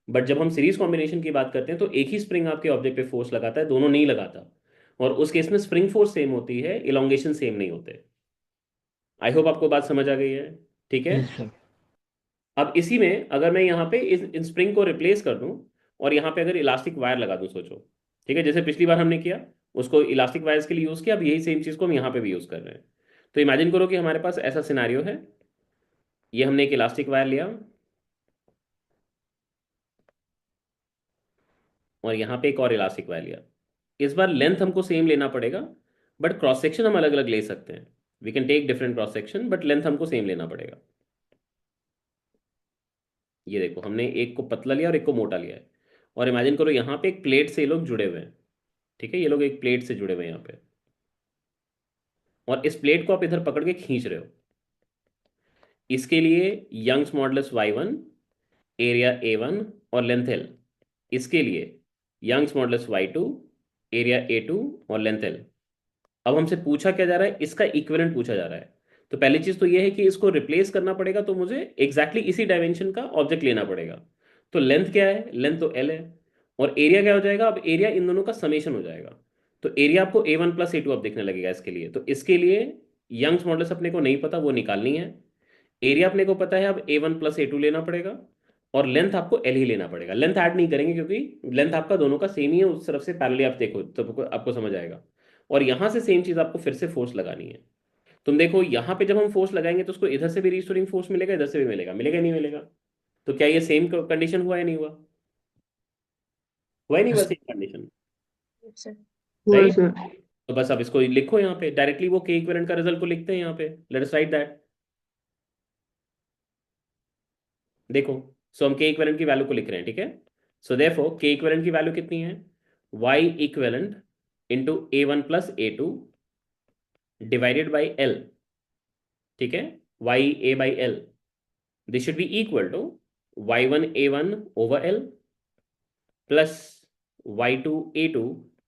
बट जब हम सीरीज कॉम्बिनेशन की बात करते हैं तो एक ही स्प्रिंग आपके ऑब्जेक्ट पे फोर्स लगाता है, दोनों नहीं लगाता। और उस केस में स्प्रिंग फोर्स सेम होती है, इलोंगेशन सेम नहीं होते। आई होप आपको बात समझ आ गई है। ठीक है। Yes sir. अब इसी में अगर मैं यहाँ पे इस इन स्प्रिंग को रिप्लेस कर दूं और यहाँ पे अगर इलास्टिक वायर लगा दूं, सोचो। ठीक है, जैसे पिछली बार हमने किया, उसको इलास्टिक वायर्स के लिए यूज़ किया, अब यही सेम चीज़ को हम यहाँ पे भी यूज़ कर रहे हैं। तो इमेजिन करो कि हमारे पास ऐसा सिनारियो है, ये हमने एक इलास्टिक वायर लिया और यहाँ पे एक और इलास्टिक वायर लिया। इस बार लेंथ हमको सेम लेना पड़ेगा, बट क्रॉस सेक्शन हम अलग अलग ले सकते हैं। We can take different cross section, but length हमको सेम लेना पड़ेगा। ये देखो, हमने एक को पतला लिया और एक को मोटा लिया है। और इमेजिन करो यहाँ पे एक प्लेट से ये लोग जुड़े हुए हैं। ठीक है, ये लोग एक प्लेट से जुड़े हुए हैं यहाँ पे, और इस प्लेट को आप इधर पकड़ के खींच रहे हो। इसके लिए Young's modulus Y1, area A1 और लेंथ L। इसके लिए Young's modulus Y2, area A2 और लेंथ L। अब हमसे पूछा क्या जा रहा है, इसका इक्विवेलेंट पूछा जा रहा है। तो पहली चीज तो ये है कि इसको रिप्लेस करना पड़ेगा, तो मुझे एग्जैक्टली इसी डायमेंशन का ऑब्जेक्ट लेना पड़ेगा। तो लेंथ क्या है, लेंथ तो L है। और एरिया क्या हो जाएगा, अब एरिया इन दोनों का समेशन हो जाएगा। तो एरिया आपको A1 प्लस A2 अब दिखने लगेगा इसके लिए। तो इसके लिए यंग्स मॉडुलस अपने को नहीं पता, वो निकालनी है। एरिया अपने को पता है, अब A1 प्लस A2 लेना पड़ेगा। और लेंथ आपको L ही लेना पड़ेगा, लेंथ ऐड नहीं करेंगे क्योंकि लेंथ आपका दोनों का सेम ही है। उस तरफ से पैरेलली आप देखो तो आपको समझ आएगा। और यहां से सेम चीज आपको फिर से फोर्स लगानी है। तुम देखो यहाँ पे जब हम फोर्स लगाएंगे तो उसको इधर से भी रिस्टोरिंग फोर्स मिलेगा, इधर से भी मिलेगा, मिलेगा नहीं मिलेगा? तो क्या ये सेम कंडीशन हुआ या नहीं हुआ? हुआ ही नहीं हुआ yes same condition? Yes, sir. सही हुआ है। सर। तो बस अब इसको लिखो यहाँ पे डायरेक्टली, वो के इक्विवेलेंट का रिजल्ट को लिखते हैं यहाँ पे। Let us right that. देखो, सो हम के इक्विवेलेंट की वैल्यू को लिख रहे हैं, ठीक है। सो देयरफॉर के इक्विवेलेंट की वैल्यू कितनी है, Y equivalent into A1 plus A2 divided by L। ठीक है, Y A by L, this should be equal to Y1 A1 over L plus Y2 A2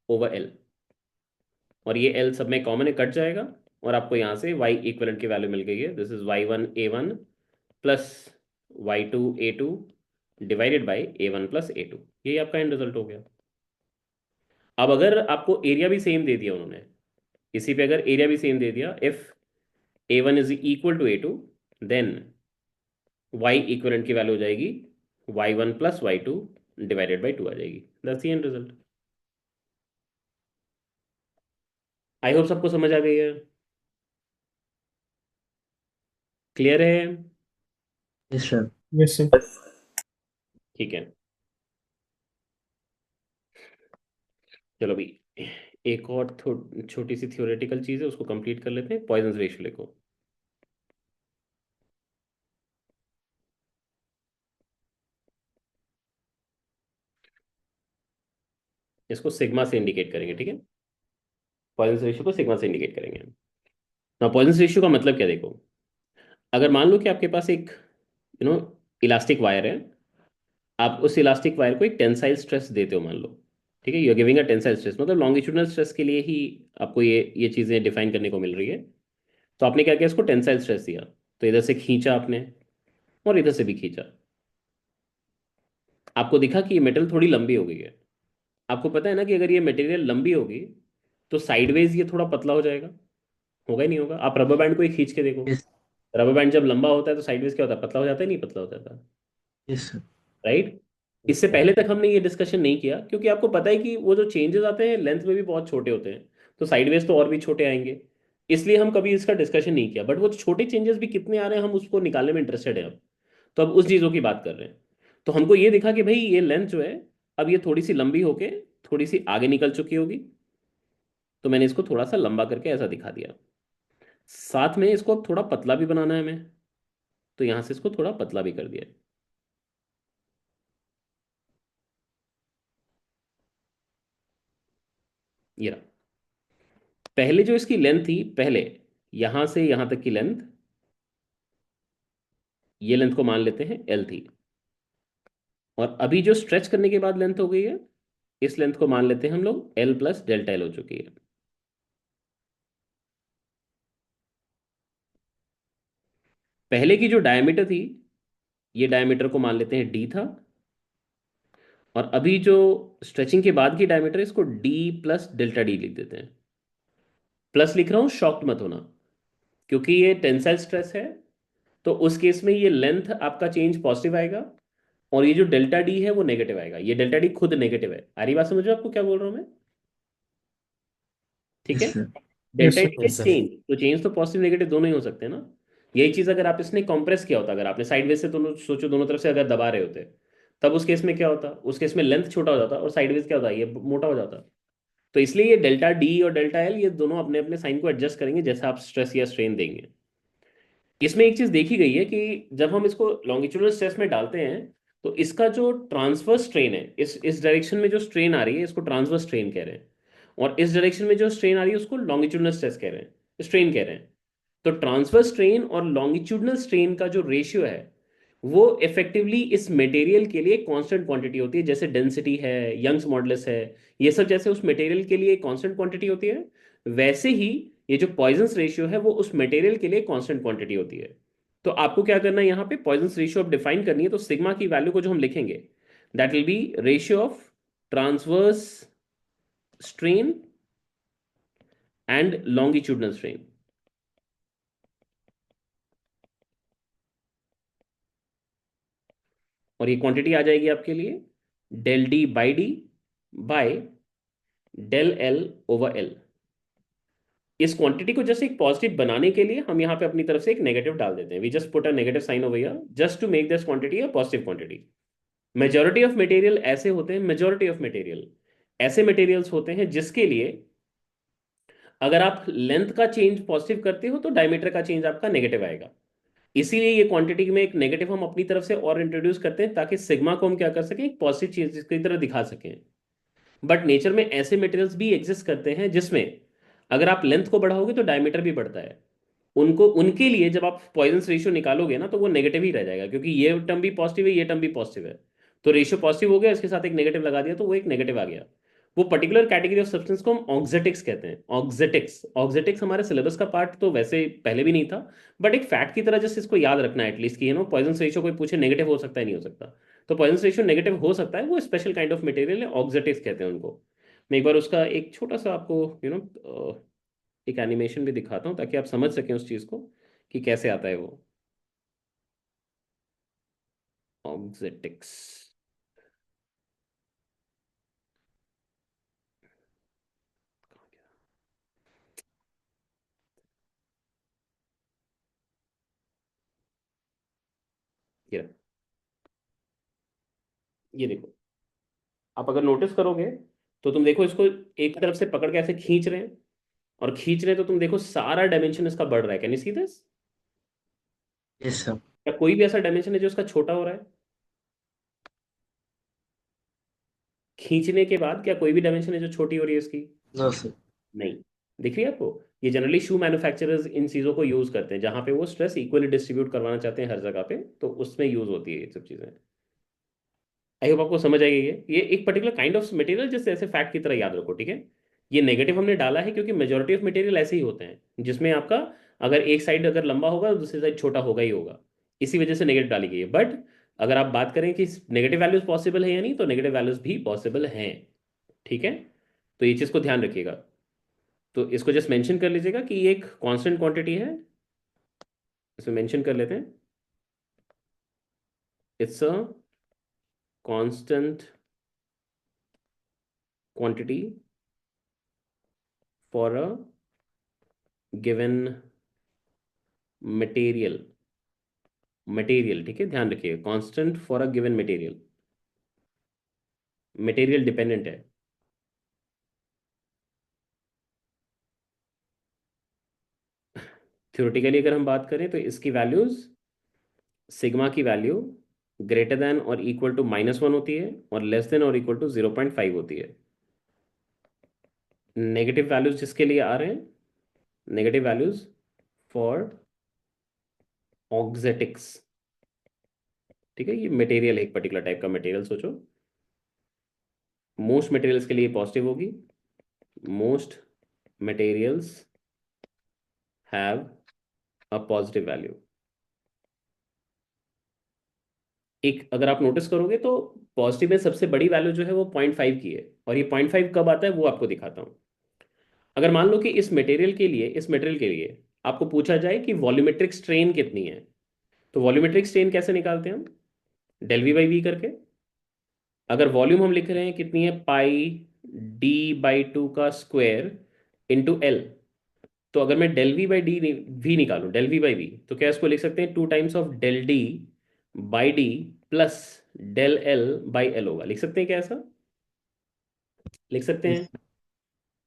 over L। और ये L सब में कॉमन है, कट जाएगा, और आपको यहाँ से y इक्वलेंट की वैल्यू मिल गई है। This is Y1 A1 plus Y2 A2 divided by A1 plus A2। यही आपका एंड रिजल्ट हो गया। अब अगर आपको एरिया भी सेम दे दिया उन्होंने, इसी पे अगर एरिया भी सेम दे दिया, if A1 is equal to A2, then y equivalent की वैल्यू हो जाएगी Y1 plus Y2 divided by 2 आ जाएगी। That's the end result. I hope सबको समझ आ गई है, क्लियर है? Yes sir. Yes sir. ठीक है, चलो अभी एक और छोटी सी थियोरेटिकल चीज़ है, उसको कंप्लीट कर लेते हैं। पॉइजन रेशियो लिखो। इसको सिग्मा से इंडिकेट करेंगे, ठीक है। पॉइजन रेशियो को सिग्मा से इंडिकेट करेंगे। ना पॉइजन रेशियो का मतलब क्या, देखो, अगर मान लो कि आपके पास एक यू नो इलास्टिक वायर है, आप उस इलास्टिक वायर को एक टेंसाइल स्ट्रेस देते हो, मान लो। ठीक है, you are giving a tensile stress, मतलब लॉन्गिट्यूडनल स्ट्रेस के लिए ही आपको ये चीज़ें डिफाइन करने को मिल रही है। तो आपने क्या किया, इसको टेंसाइल स्ट्रेस दिया, तो इधर से खींचा आपने और इधर से भी खींचा, आपको दिखा कि ये मेटल थोड़ी लंबी हो गई है। आपको पता है ना कि अगर ये मटेरियल लंबी होगी तो साइडवेज ये थोड़ा पतला हो जाएगा, होगा ही नहीं होगा? आप रबर बैंड को ही खींच के देखो, यस। रबर बैंड जब लंबा होता है तो साइडवेज क्या होता है, पतला हो जाता है, नहीं पतला हो जाता? Yes sir. राइट। इससे पहले तक हमने ये डिस्कशन नहीं किया क्योंकि आपको पता है कि वो जो चेंजेस आते हैं लेंथ में भी बहुत छोटे होते हैं, तो साइडवेज तो और भी छोटे आएंगे, इसलिए हम कभी इसका डिस्कशन नहीं किया। बट वो छोटे चेंजेस भी कितने आ रहे हैं हम उसको निकालने में इंटरेस्टेड हैं अब, तो अब उस चीज़ों की बात कर रहे हैं। तो हमको ये दिखा कि भाई ये लेंथ जो है अब ये थोड़ी सी लंबी होके थोड़ी सी आगे निकल चुकी होगी, तो मैंने इसको थोड़ा सा लंबा करके ऐसा दिखा दिया। साथ में इसको अब थोड़ा पतला भी बनाना है हमें, तो यहाँ से इसको थोड़ा पतला भी कर दिया। ये रहा। पहले जो इसकी लेंथ थी, पहले यहां से यहां तक की लेंथ, ये लेंथ को मान लेते हैं एल थी, और अभी जो स्ट्रेच करने के बाद लेंथ हो गई है, इस लेंथ को मान लेते हैं हम लोग एल प्लस डेल्टा एल हो चुकी है। पहले की जो डायमीटर थी, ये डायमीटर को मान लेते हैं डी था, और अभी जो स्ट्रेचिंग के बाद की डायमीटर, इसको डी प्लस डेल्टा डी लिख देते हैं। प्लस लिख रहा हूं, शॉक्ड मत होना, क्योंकि ये टेंसाइल स्ट्रेस है, तो उस केस में ये लेंथ आपका चेंज पॉजिटिव आएगा, और ये जो डेल्टा डी है वो नेगेटिव आएगा। ये डेल्टा डी खुद नेगेटिव है। आ रही बात समझ में आपको क्या बोल रहा हूं मैं? ठीक है। Yes sir. Yes delta sir. D है चेंज, तो चेंज तो पॉजिटिव नेगेटिव दोनों ही हो सकते हैं ना। यही चीज अगर आप इसने कंप्रेस किया होता, अगर आपने साइडवेज से दोनों सोचो, दोनों तरफ से अगर दबा रहे होते, तब उस केस में क्या होता, उस केस में लेंथ छोटा हो जाता और साइडवेज क्या होता, ये मोटा हो जाता। तो इसलिए ये डेल्टा डी और डेल्टा एल, ये दोनों अपने अपने साइन को एडजस्ट करेंगे जैसे आप स्ट्रेस या स्ट्रेन देंगे। इसमें एक चीज देखी गई है कि जब हम इसको लॉन्गिट्यूडनल स्ट्रेस में डालते हैं, तो इसका जो ट्रांसवर्स स्ट्रेन है, इस डायरेक्शन में जो स्ट्रेन आ रही है इसको ट्रांसवर्स स्ट्रेन कह रहे हैं, और इस डायरेक्शन में जो स्ट्रेन आ रही है उसको लॉन्गिट्यूडनल स्ट्रेस कह रहे हैं, स्ट्रेन कह रहे हैं। तो ट्रांसवर्स स्ट्रेन और लॉन्गिट्यूडनल स्ट्रेन का जो रेशियो है, वो इफेक्टिवली इस मटेरियल के लिए कांस्टेंट क्वांटिटी होती है, जैसे डेंसिटी है, यंग्स मॉडुलस है, ये सब जैसे उस मटेरियल के लिए कांस्टेंट क्वांटिटी होती है, वैसे ही ये जो पॉइजंस रेशियो है वो उस मटेरियल के लिए कांस्टेंट क्वांटिटी होती है। तो आपको क्या करना है, यहाँ पे पॉइजंस रेशियो अब डिफाइन करनी है, तो सिग्मा की वैल्यू को जो हम लिखेंगे, that will be ratio of transverse strain and longitudinal strain. और ये क्वांटिटी आ जाएगी आपके लिए del D by D by del L over L. इस क्वांटिटी को जस्ट एक पॉजिटिव बनाने के लिए हम यहाँ पे अपनी तरफ से एक नेगेटिव डाल देते हैं। We just put a negative sign over here just to make this quantity a positive quantity. Majority of material ऐसे होते हैं, मेजॉरिटी ऑफ मटेरियल ऐसे मटेरियल्स होते हैं जिसके लिए अगर आप लेंथ का चेंज पॉजिटिव करते हो तो डायमीटर का चेंज आपका नेगेटिव आएगा। इसीलिए ये क्वांटिटी में एक नेगेटिव हम अपनी तरफ से और इंट्रोड्यूस करते हैं, ताकि सिग्मा को हम क्या कर सकें, एक पॉजिटिव चीज की तरह दिखा सकें। बट नेचर में ऐसे मटेरियल्स भी एग्जिस्ट करते हैं जिसमें अगर आप लेंथ को बढ़ाओगे तो डायमीटर भी बढ़ता है। उनको उनके लिए जब आप पॉइजंस रेशियो निकालोगे ना, तो वो नेगेटिव ही रह जाएगा, क्योंकि ये टर्म भी पॉजिटिव है, ये टर्म भी पॉजिटिव है। तो रेशियो पॉजिटिव हो गया, इसके साथ एक नेगेटिव लगा दिया तो वो एक नेगेटिव आ गया। वो पर्टिकुलर कैटेगरी ऑफ सब्सटेंस को हम ऑक्जेटिक्स कहते हैं। ऑक्जेटिक्स, ऑक्जेटिक्स हमारे सिलेबस का पार्ट तो वैसे पहले भी नहीं था, बट एक फैक्ट की तरह जस्ट इसको याद रखना है एटलीस्ट, कि पॉइजंस रेशियो कोई पूछे नेगेटिव हो सकता है नहीं हो सकता, तो पॉइजंस रेशियो नेगेटिव हो सकता है, वो स्पेशल काइंड ऑफ मटेरियल है, ऑक्जेटिक्स कहते हैं उनको। मैं एक बार उसका एक छोटा सा आपको एक एनिमेशन भी दिखाता हूँ ताकि आप समझ सकें उस चीज़ को कि कैसे आता है वो ऑक्जेटिक्स। ये रहा। ये देखो, आप अगर नोटिस करोगे तो तुम देखो इसको एक तरफ से पकड़ के ऐसे खींच रहे हैं, और खींच रहे हैं तो तुम देखो सारा डायमेंशन इसका बढ़ रहा है। Can you see this? Yes sir. क्या कोई भी ऐसा डायमेंशन है जो इसका छोटा हो रहा है? खींचने के बाद क्या कोई भी डायमेंशन है जो छोटी हो रही है इसकी? No sir. नहीं। दिख रही है आपको? ये जनरली शू मैन्युफैक्चरर्स इन चीज़ों को यूज़ करते हैं, जहां पे वो स्ट्रेस इक्वली डिस्ट्रीब्यूट करवाना चाहते हैं हर जगह पे, तो उसमें यूज़ होती है ये सब चीज़ें। आई होप आपको समझ आएगी ये एक पर्टिकुलर काइंड ऑफ मटेरियल जिससे ऐसे फैक्ट की तरह याद रखो, ठीक है। ये नेगेटिव हमने डाला है क्योंकि मेजोरिटी ऑफ मटेरियल ऐसे ही होते हैं जिसमें आपका अगर एक साइड अगर लंबा होगा तो दूसरी साइड छोटा होगा ही होगा, इसी वजह से नेगेटिव डाली गई है। बट अगर आप बात करें कि नेगेटिव वैल्यूज पॉसिबल है या नहीं, तो नेगेटिव वैल्यूज भी पॉसिबल हैं, ठीक है। तो ये चीज़ को ध्यान रखिएगा। तो इसको जस्ट मेंशन कर लीजिएगा कि ये एक कांस्टेंट क्वांटिटी है, इसमें मेंशन कर लेते हैं, it's a constant quantity for a given material. Material, ठीक है, ध्यान रखिए, constant for a given material, material dependent है। थ्योरेटिकली अगर हम बात करें तो इसकी वैल्यूज, सिग्मा की वैल्यू ग्रेटर देन और इक्वल टू -1 होती है और लेस देन और इक्वल टू 0.5 होती है। नेगेटिव वैल्यूज जिसके लिए आ रहे हैं, नेगेटिव वैल्यूज फॉर ऑक्जेटिक्स, ठीक है। ये मटेरियल है, एक पर्टिकुलर टाइप का मटेरियल सोचो। मोस्ट मटेरियल्स के लिए पॉजिटिव होगी, most materials have a positive value. एक अगर आप नोटिस करोगे तो पॉजिटिव में सबसे बड़ी वैल्यू जो है वो 0.5 की है, और ये 0.5 कब आता है वो आपको दिखाता हूँ। अगर मान लो कि इस मटेरियल के लिए आपको पूछा जाए कि वॉल्यूमेट्रिक स्ट्रेन कितनी है, तो वॉल्यूमेट्रिक स्ट्रेन कैसे निकालते हैं हम? डेल वी बाई वी करके। अगर वॉल्यूम हम लिख रहे हैं कितनी है, πd/2 का स्क्वायर इंटू एल, तो अगर मैं del V by D V निकालूं, डेल वी बाई वी, तो क्या इसको लिख सकते हैं 2 times of del D by D plus del L by L होगा, लिख सकते हैं क्या ऐसा? लिख सकते यस हैं।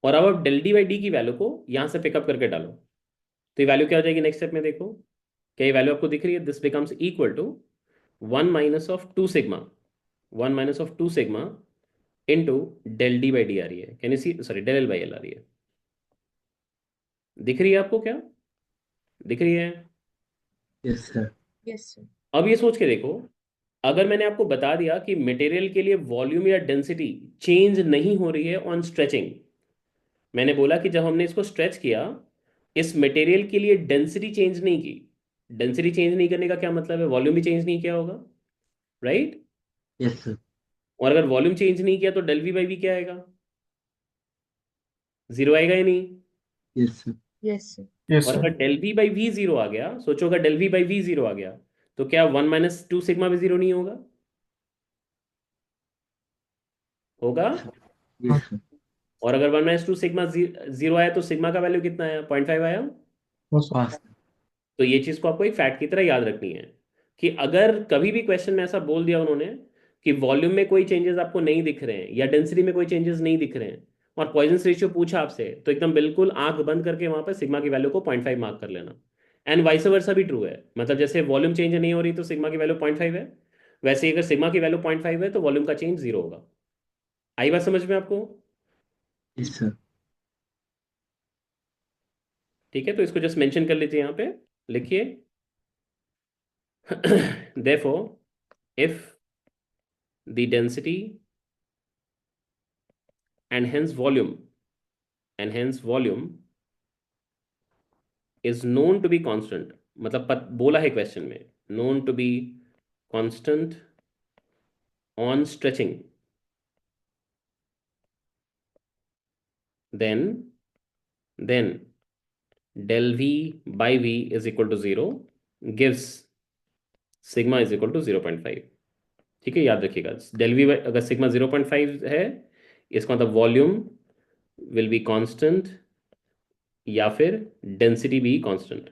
और अब आप डेल डी बाई डी की वैल्यू को यहाँ से पिकअप करके डालो, तो ये वैल्यू क्या हो जाएगी नेक्स्ट स्टेप में, देखो क्या ये वैल्यू आपको दिख रही है? This becomes equal to 1 - 2 sigma, 1 - 2 sigma into del D by D आ रही है, can you see, sorry del L by L आ रही है। दिख रही है आपको क्या? दिख रही है? Yes sir. Yes, sir. अब ये सोच के देखो, अगर मैंने आपको बता दिया कि मटेरियल के लिए वॉल्यूम या डेंसिटी चेंज नहीं हो रही है ऑन स्ट्रेचिंग, मैंने बोला कि जब हमने इसको स्ट्रेच किया, इस मटेरियल के लिए डेंसिटी चेंज नहीं की। डेंसिटी चेंज नहीं करने का क्या मतलब है? वॉल्यूम भी चेंज नहीं किया होगा, राइट? Yes sir. और अगर वॉल्यूम चेंज नहीं किया तो डेल वी बाई वी क्या आएगा? 0 आएगा या नहीं? Yes sir. Yes, sir. Yes और सर। अगर डेल वी बाई वी 0 आ गया, सोचो अगर डेल वी बाई वी 0 आ गया, तो क्या 1 - 2 सिग्मा भी 0 नहीं होगा? होगा। हाँ। Yes sir. और अगर 1 - 2 सिग्मा 0 आया तो सिग्मा का वैल्यू कितना आया? 0.5 आया। हाँ सर। पास। तो ये चीज को आपको एक फैक्ट की तरह याद रखनी है कि अगर कभी भी क्वेश्चन में ऐसा बोल दिया उन्होंने कि वॉल्यूम में कोई चेंजेस आपको नहीं दिख रहे हैं या डेंसिटी में कोई चेंजेस नहीं दिख रहे हैं और पॉइजन रेशियो पूछा आपसे, तो एकदम बिल्कुल आंख बंद करके वहां पर सिग्मा की वैल्यू को 0.5 मार्क कर लेना। एंड वाइस वर्सा भी ट्रू है, मतलब जैसे वॉल्यूम चेंज नहीं हो रही तो सिग्मा की वैल्यू 0.5 है, वैसे ही अगर सिग्मा की वैल्यू 0.5 है तो वॉल्यूम का चेंज 0 होगा। आई बात समझ में आपको? Yes sir. ठीक है, तो इसको जस्ट मेंशन कर लीजिए यहाँ पे, लिखिए therefore if the density and hence volume is known to be constant, मतलब बोला है क्वेश्चन में known to be constant on stretching, then del v by v is equal to 0 gives sigma is equal to 0.5। ठीक है, याद रखिएगा, डेल वी अगर सिग्मा 0.5 है, इसका मतलब वॉल्यूम विल बी कांस्टेंट या फिर डेंसिटी भी कांस्टेंट।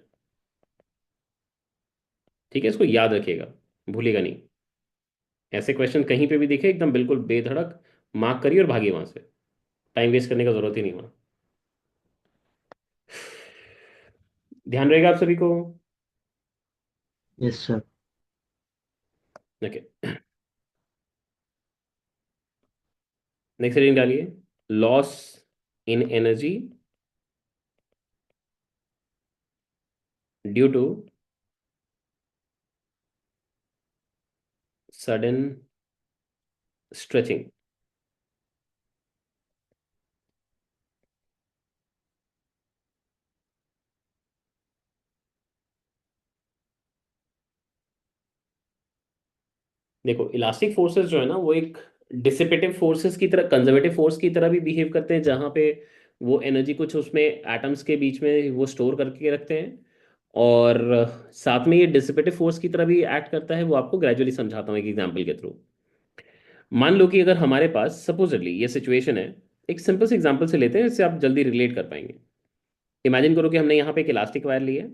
ठीक है, इसको याद रखिएगा, भूलिएगा नहीं। ऐसे क्वेश्चन कहीं पे भी दिखे एकदम बिल्कुल बेधड़क मार्क करिए और भागिए वहां से, टाइम वेस्ट करने का जरूरत ही नहीं वहां। ध्यान रहेगा आप सभी को? Yes sir. Okay, next reading डालिए। Loss in energy due to sudden stretching. देखो इलास्टिक फोर्सेस जो है ना वो एक डिसिपेटिव फोर्सेस की तरह, कंजर्वेटिव फोर्स की तरह भी बिहेव करते हैं, जहाँ पे वो एनर्जी कुछ उसमें एटम्स के बीच में वो स्टोर करके रखते हैं। और साथ में ये डिसिपेटिव फोर्स की तरह भी एक्ट करता है। वो आपको ग्रेजुअली समझाता हूँ एक एग्जांपल के थ्रू। मान लो कि अगर हमारे पास सपोजिटली ये सिचुएशन है, एक सिंपल से एग्जांपल से लेते हैं जिससे आप जल्दी रिलेट कर पाएंगे। इमेजिन करो कि हमने यहाँ पे एक इलास्टिक वायर लिया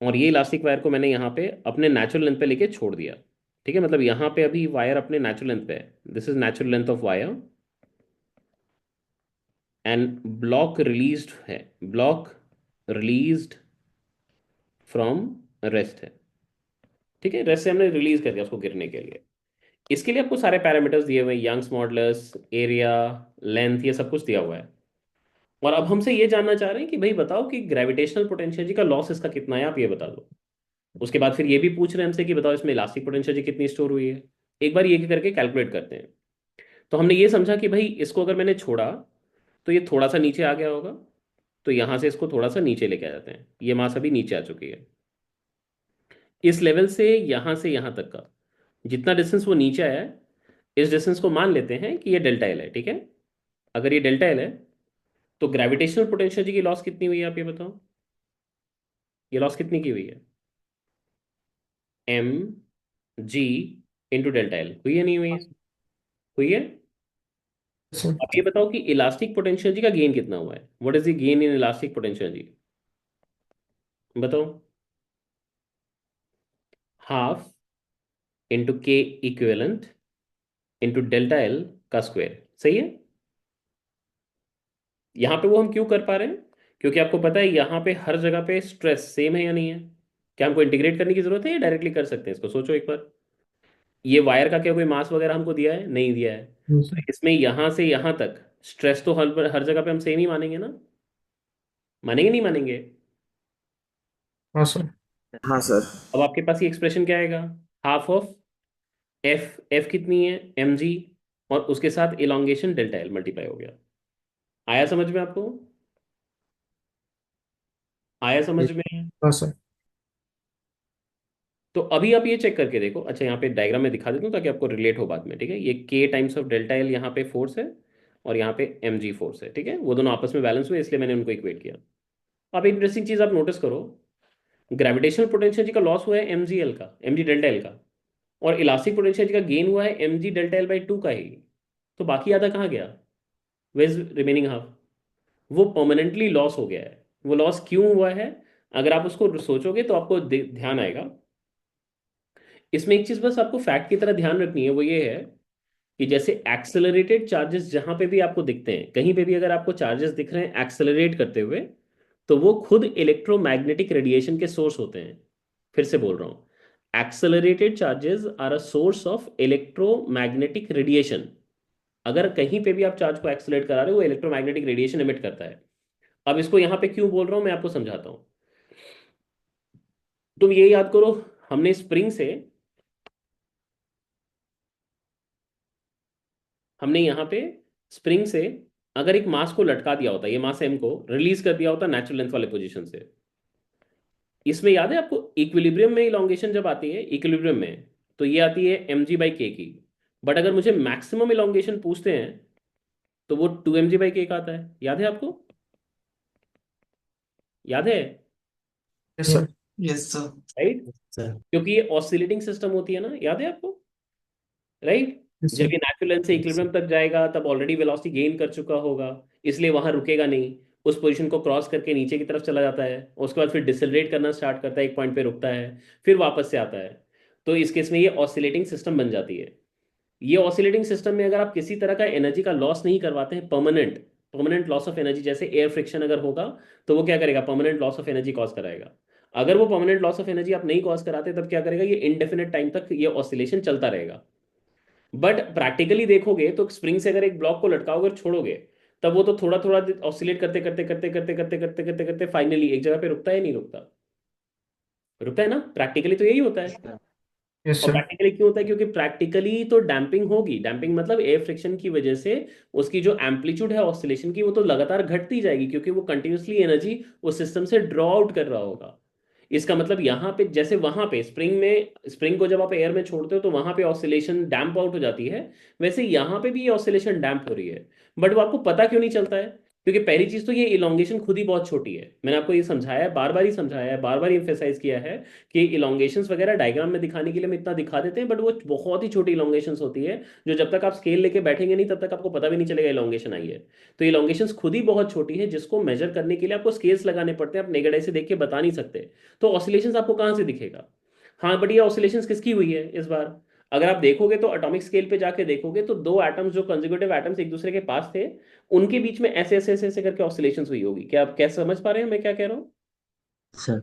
और ये इलास्टिक वायर को मैंने यहाँ पे अपने नेचुरल लेंथ पे लेके छोड़ दिया। ठीक है, मतलब यहाँ पे अभी वायर अपने नेचुरल लेंथ पे है, this is natural length of wire, and block released है, ब्लॉक रिलीज्ड फ्रॉम रेस्ट है। ठीक है, रेस्ट से हमने रिलीज कर दिया उसको गिरने के लिए। इसके लिए आपको सारे पैरामीटर्स दिए हुए हैं, यंग्स मॉडुलस, एरिया, लेंथ, ये सब कुछ दिया हुआ है। और अब हमसे ये जानना चाह रहे हैं कि भाई बताओ कि ग्रेविटेशनल पोटेंशियल का लॉस इसका कितना है, आप ये बता दो। उसके बाद फिर ये भी पूछ रहे हैं हमसे कि बताओ इसमें इलास्टिक पोटेंशियल कितनी स्टोर हुई है। एक बार ये करके कैलकुलेट करते हैं। तो हमने ये समझा कि भाई इसको अगर मैंने छोड़ा तो ये थोड़ा सा नीचे आ गया होगा, तो यहाँ से इसको थोड़ा सा नीचे लेके आ जाते हैं। ये मास अभी नीचे आ चुकी है। इस लेवल से यहाँ तक का जितना डिस्टेंस वो नीचे आया है, इस डिस्टेंस को मान लेते हैं कि ये डेल्टा एल है। ठीक है, अगर ये डेल्टा एल है तो ग्रेविटेशनल पोटेंशियल की लॉस कितनी हुई है, आप ये बताओ। ये लॉस कितनी की हुई है? M G into delta L हुई है, नहीं हुई है? हुई है। सर। अब ये बताओ कि इलास्टिक पोटेंशियल जी का गेन कितना हुआ है, what is the gain in elastic potential जी, बताओ। Half into K equivalent into delta L का स्क्वायर, सही है। यहाँ पे वो हम क्यों कर पा रहे हैं? क्योंकि आपको पता है यहाँ पे हर जगह पे स्ट्रेस सेम है या नहीं है। क्या हमको इंटीग्रेट करने की जरूरत है या डायरेक्टली कर सकते हैं इसको, सोचो एक बार। ये वायर का क्या कोई मास वगैरह हमको दिया है? नहीं दिया है। तो इसमें यहाँ से यहाँ तक स्ट्रेस तो हर हर जगह पे हम सेम ही मानेंगे ना, मानेंगे नहीं मानेंगे? हाँ सर। हाँ सर। अब आपके पास ये एक्सप्रेशन क्या आएगा? हाफ ऑफ एफ, एफ कितनी है? एम जी, और उसके साथ इलोंगेशन डेल्टा एल मल्टीप्लाई हो गया। आया समझ में आपको? आया समझ में? हाँ सर। तो अभी आप ये चेक करके देखो। अच्छा, यहाँ पे डायग्राम में दिखा देता हूँ ताकि आपको रिलेट हो बाद में। ठीक है, ये के टाइम्स ऑफ डेल्टा एल यहाँ पे फोर्स है और यहाँ पे एम जी फोर्स है। ठीक है, वो दोनों आपस में बैलेंस हुए इसलिए मैंने उनको इक्वेट किया। अब एक इंटरेस्टिंग चीज आप नोटिस करो, ग्रेविटेशनल पोटेंशियल का लॉस हुआ है एम जी एल का, एम जी डेल्टा एल का, और इलास्टिक पोटेंशियल का गेन हुआ है M G delta L by two का ही। तो बाकी आधा कहाँ गया? Where's remaining half? वो परमानेंटली लॉस हो गया है। वो लॉस क्यों हुआ है? अगर आप उसको सोचोगे तो आपको ध्यान आएगा। इसमें एक चीज बस आपको फैक्ट की तरह ध्यान रखनी है, वो ये है कि जैसे एक्सेलरेटेड चार्जेस जहां पे भी आपको दिखते हैं, कहीं पे भी अगर आपको चार्जेस दिख रहे हैं एक्सेलरेट करते हुए, तो वो खुद इलेक्ट्रोमैग्नेटिक रेडिएशन के सोर्स होते हैं। फिर से बोल रहा हूं, accelerated charges are a source of electromagnetic radiation. अगर कहीं पे भी आप चार्ज को एक्सेलरेट करा रहे हो, वो इलेक्ट्रोमैग्नेटिक रेडिएशन एमिट करता है। अब इसको यहां पे क्यों बोल रहा हूं मैं आपको समझाता हूं। तुम ये याद करो, हमने यहाँ पे स्प्रिंग से अगर एक मास को लटका दिया होता, ये मास एम को रिलीज कर दिया होता नेचुरल लेंथ वाले पोजीशन से। इसमें याद है आपको, इक्विलिब्रियम में इलोंगेशन जब आती है इक्विलिब्रियम में, तो ये आती है एम जी बाई के की। बट अगर मुझे मैक्सिमम इलोंगेशन पूछते हैं तो वो टू एम जी बाई के का आता है। याद है आपको? याद है? Yes sir. Yes sir. Right, sir. क्योंकि ये ऑसिलेटिंग सिस्टम होती है ना, याद है आपको? राइट, यस जब सर। ये नेचुरल लेंथ से इक्विलिब्रियम तक जाएगा तब ऑलरेडी वेलोसिटी गेन कर चुका होगा, इसलिए वहां रुकेगा नहीं। उस पोजीशन को क्रॉस करके नीचे की तरफ चला जाता है, उसके बाद फिर डिसलरेट करना स्टार्ट करता है, एक पॉइंट पे रुकता है, फिर वापस से आता है। तो इस केस में ये ऑसिलेटिंग सिस्टम बन जाती है। ये ऑसिलेटिंग सिस्टम में अगर आप किसी तरह का एनर्जी का लॉस नहीं करवाते हैं, permanent permanent loss of energy, जैसे एयर फ्रिक्शन अगर होगा तो वो क्या करेगा? Permanent loss of energy cause कराएगा। अगर वो परमानेंट लॉस ऑफ एनर्जी आप नहीं कॉज कराते तब क्या करेगा? ये इनडेफिनेट टाइम तक ये ऑसिलेशन चलता रहेगा। बट प्रैक्टिकली देखोगे तो स्प्रिंग से अगर एक ब्लॉक को लटकाओगे और छोड़ोगे, तब वो तो थोड़ा थोड़ा ऑसिलेट करते करते करते करते करते करते करते करते फाइनली एक जगह पे रुकता है, नहीं रुकता? रुकता है ना, प्रैक्टिकली तो यही होता है। Yes, और sir. प्रैक्टिकली क्यों होता है? क्योंकि प्रैक्टिकली तो डैम्पिंग होगी। डैम्पिंग मतलब एयर फ्रिक्शन की वजह से उसकी जो एम्पलीट्यूड है ऑसिलेशन की, वो तो लगातार घटती जाएगी, क्योंकि वो कंटिन्यूसली एनर्जी उस सिस्टम से ड्रॉ आउट कर रहा होगा। इसका मतलब यहाँ पे, जैसे वहां पे स्प्रिंग में, स्प्रिंग को जब आप एयर में छोड़ते हो तो वहां पे ऑसिलेशन डैम्प आउट हो जाती है, वैसे यहाँ पे भी ये ऑसिलेशन डैम्प हो रही है। बट वो आपको पता क्यों नहीं चलता है? क्योंकि पहली चीज तो ये इलोंगेशन खुद ही बहुत छोटी है। मैंने आपको ये समझाया है, बार बार ही समझाया है, बार बार इम्फेसाइज किया है कि इलोंगेशंस वगैरह डायग्राम में दिखाने के लिए हम इतना दिखा देते हैं, बट वो बहुत ही छोटी इलोंगेशंस होती है, जो जब तक आप स्केल लेके बैठेंगे नहीं तब तक आपको पता भी नहीं चलेगा इलोंगेशन आई है। तो इलोंगेशंस खुद ही बहुत छोटी है, जिसको मेजर करने के लिए आपको स्केल्स लगाने पड़ते हैं, आप नेगेड आई से देख के बता नहीं सकते। तो ऑसिलेशंस आपको कहाँ से दिखेगा? हाँ, बट ये ऑसिलेशंस किसकी हुई है इस बार? अगर आप देखोगे तो एटॉमिक स्केल पे जाके देखोगे तो दो एटम्स जो कंजुगेटिव एटम्स एक दूसरे के पास थे, उनके बीच में ऐसे ऐसे ऐसे ऐसे करके ऑसिलेशंस हुई होगी। क्या आप कैसे समझ पा रहे हैं मैं क्या कह रहा हूँ? सर।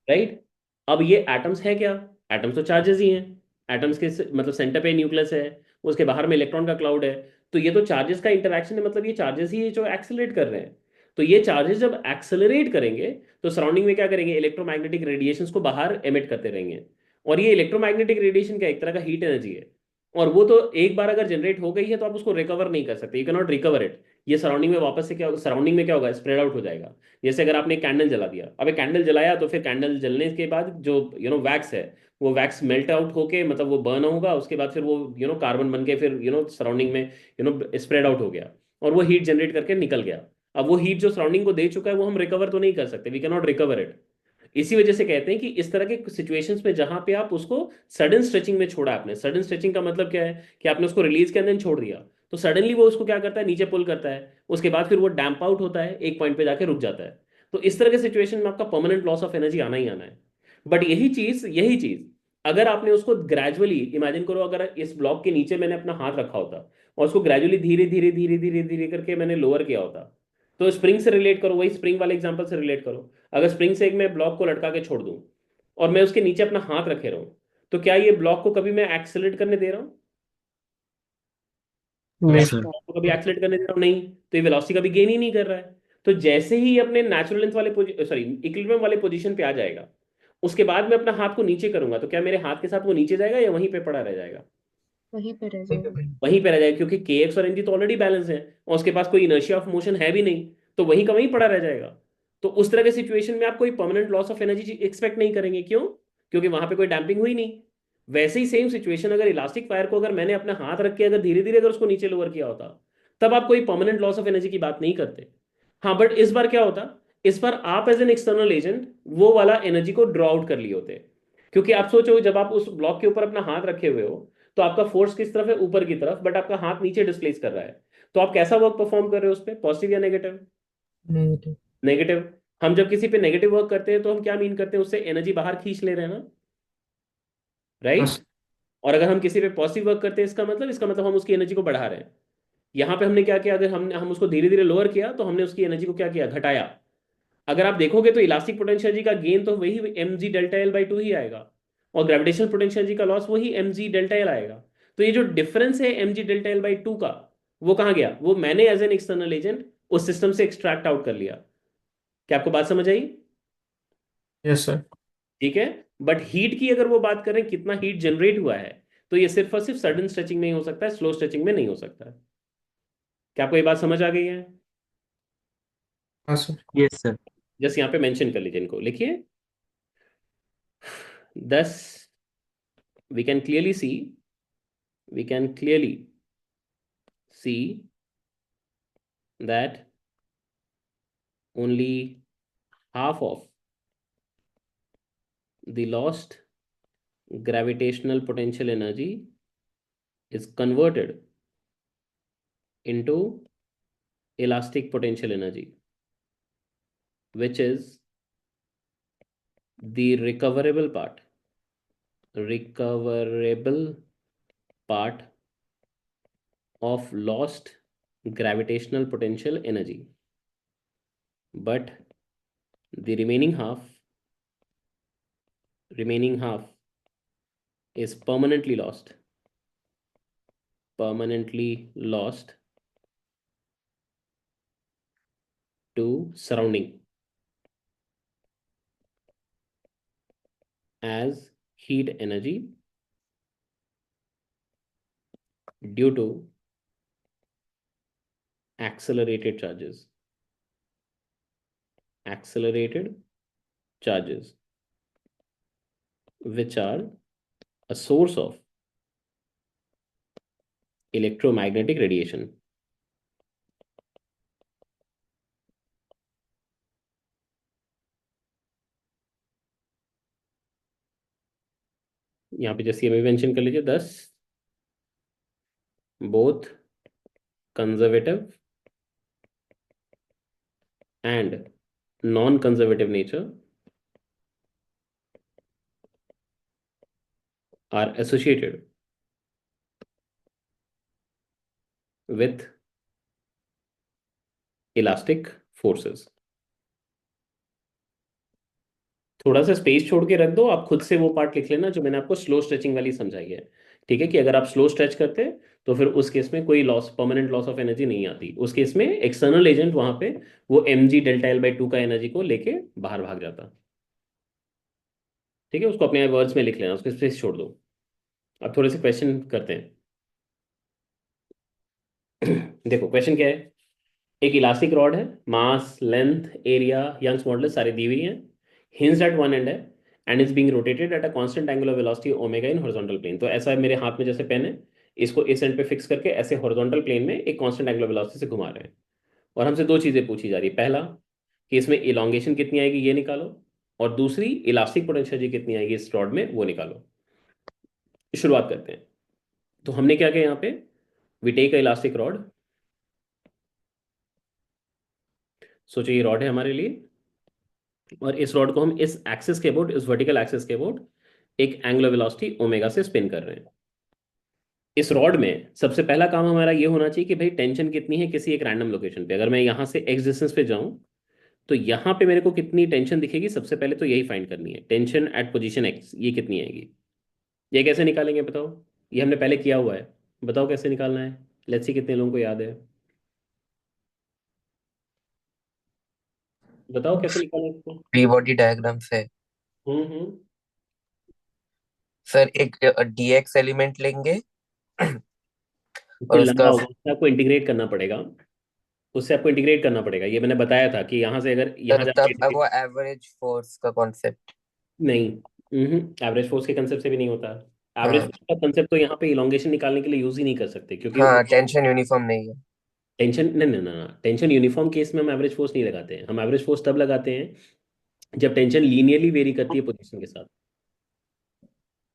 राइट। अब ये एटम्स है क्या? एटम्स तो चार्जेस ही हैं। एटम्स के मतलब सेंटर पे न्यूक्लियस है, उसके बाहर में इलेक्ट्रॉन का क्लाउड है। तो ये तो चार्जेस का इंटरेक्शन है, मतलब ये चार्जेस ही है जो एक्सेलरेट कर रहे हैं। तो ये चार्जेस जब एक्सेलरेट करेंगे तो सराउंडिंग में क्या करेंगे? इलेक्ट्रोमैग्नेटिक रेडिएशंस को बाहर एमिट करते रहेंगे। और ये इलेक्ट्रोमैग्नेटिक रेडिएशन का एक तरह का हीट एनर्जी है। और वो तो एक बार अगर जनरेट हो गई है तो आप उसको रिकवर नहीं कर सकते, you can not recover it. ये सराउंडिंग में वापस से क्या होगा? सराउंडिंग में क्या होगा? स्प्रेड आउट हो जाएगा। जैसे अगर आपने कैंडल जला दिया, अब एक कैंडल जलाया तो फिर कैंडल जलने के बाद जो वैक्स है, वो वैक्स मेल्ट आउट होके, मतलब वो बर्न होगा, उसके बाद फिर वो कार्बन बन के फिर सराउंडिंग में स्प्रेड आउट हो गया, और वो हीट जनरेट करके निकल गया। अब वो हीट जो सराउंडिंग को दे चुका है वो हम रिकवर तो नहीं कर सकते, we can not recover it. इसी वजह से कहते हैं कि इस तरह के सिचुएशंस में जहां पे आप उसको सडन स्ट्रेचिंग में छोड़ा, आपने सडन स्ट्रेचिंग का मतलब क्या है कि आपने उसको रिलीज के अंदर छोड़ दिया, तो सडनली वो उसको क्या करता है? नीचे पुल करता है, उसके बाद फिर वो डैम्प आउट होता है, एक पॉइंट पे जाके रुक जाता है। तो इस तरह के सिचुएशन में आपका परमानेंट लॉस ऑफ एनर्जी आना ही आना है। बट यही चीज अगर आपने उसको ग्रेजुअली इमेजिन करो, अगर इस ब्लॉक के नीचे मैंने अपना हाथ रखा होता और उसको ग्रेजुअली धीरे धीरे धीरे धीरे धीरे करके मैंने लोअर किया होता, तो स्प्रिंग से रिलेट करो, वही स्प्रिंग वाले एग्जांपल से रिलेट करो। अगर स्प्रिंग से एक मैं ब्लॉक को लटका के छोड़ दूं और मैं उसके नीचे अपना हाथ रखे रहूं, तो क्या ये ब्लॉक को कभी मैं एक्सेलरेट करने दे रहा हूँ? मैं नहीं, इस सर। ब्लॉक को कभी एक्सेलरेट करने दे रहा हूँ? नहीं। तो ये वेलोसिटी कभी गेन ही नहीं कर रहा है। तो जैसे ही अपने नेचुरल लेंथ वाले सॉरी इक्विलिब्रियम वाले पोजीशन पे आ जाएगा, उसके बाद मैं अपना हाथ को नीचे करूंगा, तो क्या मेरे हाथ के साथ वो नीचे जाएगा या वहीं पे पड़ा रह जाएगा? वहीं पे रह जाएगा। वहीं पे रह जाएगा, क्योंकि के एक्स और एन जी तो ऑलरेडी बैलेंस है, और उसके पास कोई इनर्शिया ऑफ मोशन है भी नहीं, तो वहीं का वहीं पड़ा रह जाएगा। तो उस तरह के सिचुएशन में आप कोई permanent loss of energy expect नहीं करेंगे। क्यों? क्योंकि वहां पे कोई डैम्पिंग हुई नहीं। वैसे ही सेम सिचुएशन, अगर इलास्टिक वायर को अगर मैंने अपने हाथ रख के अगर धीरे धीरे अगर उसको नीचे लोअर किया होता, तब आप कोई परमानेंट लॉस ऑफ एनर्जी की बात नहीं करते। हाँ, बट इस बार क्या होता? इस बार आप एज एन एक्सटर्नल एजेंट वो वाला एनर्जी को ड्रॉ आउट कर लिए होते। क्योंकि आप सोचो, जब आप उस ब्लॉक के ऊपर अपना हाथ रखे हुए हो, तो आपका फोर्स किस तरफ है? ऊपर की तरफ, बट आपका हाथ नीचे डिस्प्लेस कर रहा है। तो आप कैसा वर्क परफॉर्म कर रहे हो उस पर? पॉजिटिव या नेगेटिव? negative. नेगेटिव। हम जब किसी पे नेगेटिव वर्क करते हैं तो हम क्या मीन करते हैं? उससे एनर्जी बाहर खींच ले रहे हैं ना, हाँ, राइट? sir. और अगर हम किसी पे पॉजिटिव वर्क करते हैं, इसका मतलब हम उसकी एनर्जी को बढ़ा रहे हैं। यहाँ पे हमने क्या किया? अगर हम उसको धीरे धीरे लोअर किया तो हमने उसकी एनर्जी को क्या किया? घटाया। अगर आप देखोगे तो इलास्टिक पोटेंशियल एनर्जी का गेन तो वही M G delta L by two ही आएगा, और ग्रेविटेशनल पोटेंशियल एनर्जी का लॉस वही एम जी डेल्टा एल आएगा। तो ये जो डिफरेंस है M G delta L by two का, वो कहाँ गया? वो मैंने एज एन एक्सटर्नल एजेंट उस सिस्टम से एक्सट्रैक्ट आउट कर लिया। क्या आपको बात समझ आई? Yes, sir. ठीक है। बट हीट की अगर वो बात करें, कितना हीट जनरेट हुआ है, तो ये सिर्फ और सिर्फ सडन स्ट्रेचिंग में ही हो सकता है, स्लो स्ट्रेचिंग में नहीं हो सकता है। क्या आपको ये बात समझ आ गई है? हाँ, sir. Yes sir. जस्ट यहाँ पे मेंशन कर लीजिए, इनको लिखिए। 10, we can clearly see, we can clearly see that only half of the lost gravitational potential energy is converted into elastic potential energy, which is the recoverable part of lost gravitational potential energy. But the remaining half is permanently lost to surrounding as heat energy due to accelerated charges, accelerated charges, which are a source of electromagnetic radiation. यहाँ पे जैसे हमें मेंशन कर लीजिए 10 both conservative and non-conservative nature are associated with elastic forces. थोड़ा सा स्पेस छोड़ के रख दो, आप खुद से वो पार्ट लिख लेना जो मैंने आपको स्लो स्ट्रेचिंग वाली समझाई है। ठीक है, कि अगर आप स्लो स्ट्रेच करते तो फिर उस केस में कोई loss, permanent loss of energy नहीं आती। उस केस में एक्सटर्नल एजेंट वहां पे वो mg∆L/2 का एनर्जी को लेके बाहर भाग जाता। ठीक है, उसको अपने वर्ड्स में लिख लेना, उसको स्पेस छोड़ दो। अब थोड़े से क्वेश्चन करते हैं। देखो क्वेश्चन क्या है। एक इलास्टिक रॉड है, mass, length, area, Young's modulus सारी दी हुई हैं, हिंज्ड एट वन एंड है, and is being rotated at a constant angular velocity omega in horizontal plane. तो ऐसा है, मेरे हाथ में जैसे पेन है, इसको इस एंड पे फिक्स करके ऐसे हॉरिजॉन्टल प्लेन में एक कांस्टेंट एंगुलर वेलोसिटी से घुमा रहे हैं। और हमसे दो चीजें पूछी जा रही है, पहला कि इसमें इलोंगेशन कितनी आएगी ये निकालो, और दूसरी इलास्टिक पोटेंशियल कितनी आएगी इस रॉड में वो निकालो। शुरुआत करते हैं। तो हमने क्या किया यहाँ पे, we take a elastic rod. सोचो ये रॉड है हमारे लिए, और इस रॉड को हम इस एक्सिस के अबाउट, इस वर्टिकल एक्सिस के अबाउट एक एंगुलर वेलोसिटी ओमेगा से स्पिन कर रहे हैं। इस रॉड में सबसे पहला काम हमारा ये होना चाहिए कि भाई टेंशन कितनी है किसी एक रैंडम लोकेशन पे। अगर मैं यहाँ से एक्स डिस्टेंस पे जाऊँ तो यहाँ पे मेरे को कितनी टेंशन दिखेगी, सबसे पहले तो यही फाइंड करनी है। टेंशन एट पोजीशन एक्स ये कितनी आएगी, ये कैसे निकालेंगे बताओ। ये हमने पहले किया हुआ है, बताओ कैसे निकालना है। लेट्स सी कितने लोगों को याद है, बताओ कैसे निकालें इसको। फ्री बॉडी डायग्राम से हम्म। सर एक डीएक्स एलिमेंट लेंगे फिर और लंबा उसका होगा, उससे आपको इंटीग्रेट करना पड़ेगा। उससे आपको इंटीग्रेट करना पड़ेगा, ये मैंने बताया था कि यहाँ से अगर यहाँ सर जाके तब integrate- वो एवरेज फोर्स का कॉन्सेप्ट। नहीं, एवरेज फोर्स के कंसेप्ट से भी नहीं होता। एवरेज हाँ फोर्स का कंसेप्ट तो यहाँ पे इलोंगेशन निकालने के लिए यूज ही नहीं कर सकते, क्योंकि हाँ, टेंशन यूनिफॉर्म नहीं है। टेंशन, नहीं नहीं नहीं, टेंशन यूनिफॉर्म केस में हम एवरेज फोर्स नहीं लगाते हैं। हम एवरेज फोर्स तब लगाते हैं जब टेंशन लीनियरली वेरी करती है पोजीशन के साथ।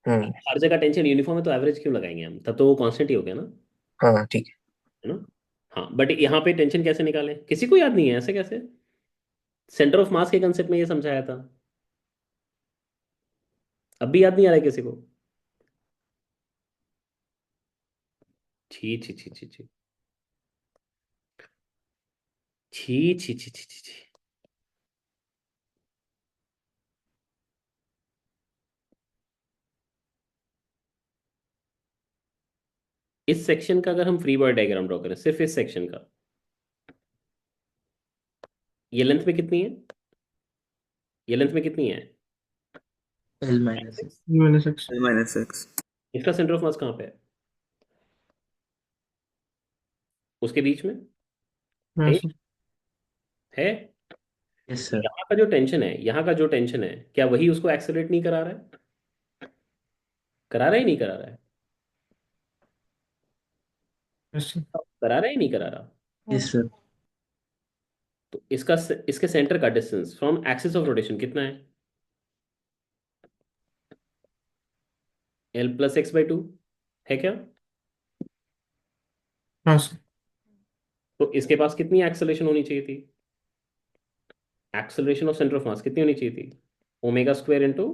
हम्म। हर जगह टेंशन यूनिफॉर्म है तो एवरेज क्यों लगाएंगे हम, तब तो वो कांस्टेंट ही हो गया ना, हाँ ठीक है। है ना। हाँ, बट यहाँ पे टेंशन कैसे निकालें, किसी को याद नहीं है ऐसे कैसे। सेंटर ऑफ मास के कंसेप्ट में ये समझाया था, अब भी याद नहीं आ रहा है किसी को। छी छी छी छी छी छी छी छी छी छी छी। इस सेक्शन का अगर हम फ्री बॉडी डायग्राम ड्रॉ करें, सिर्फ इस सेक्शन का, ये लेंथ में कितनी है, ये लेंथ में कितनी है, L minus x. -x. L-X. इसका सेंटर ऑफ मास कहाँ पे है, उसके बीच में हाँ है सर। है Yes, sir. यहाँ का जो टेंशन है, यहाँ का जो टेंशन है, क्या वही उसको एक्सेलरेट नहीं करा रहा है, करा रहा है ही नहीं करा रहा है, Yes, sir. करा रहा है ही नहीं करा रहा। Yes, sir. तो इसका, इसके सेंटर का distance from axis of rotation कितना है, L+x/2 है क्या। हाँ सर। तो इसके पास कितनी एक्सेलरेशन होनी चाहिए थी, acceleration of centre of mass कितनी होनी चाहिए थी, ओमेगा² इंटू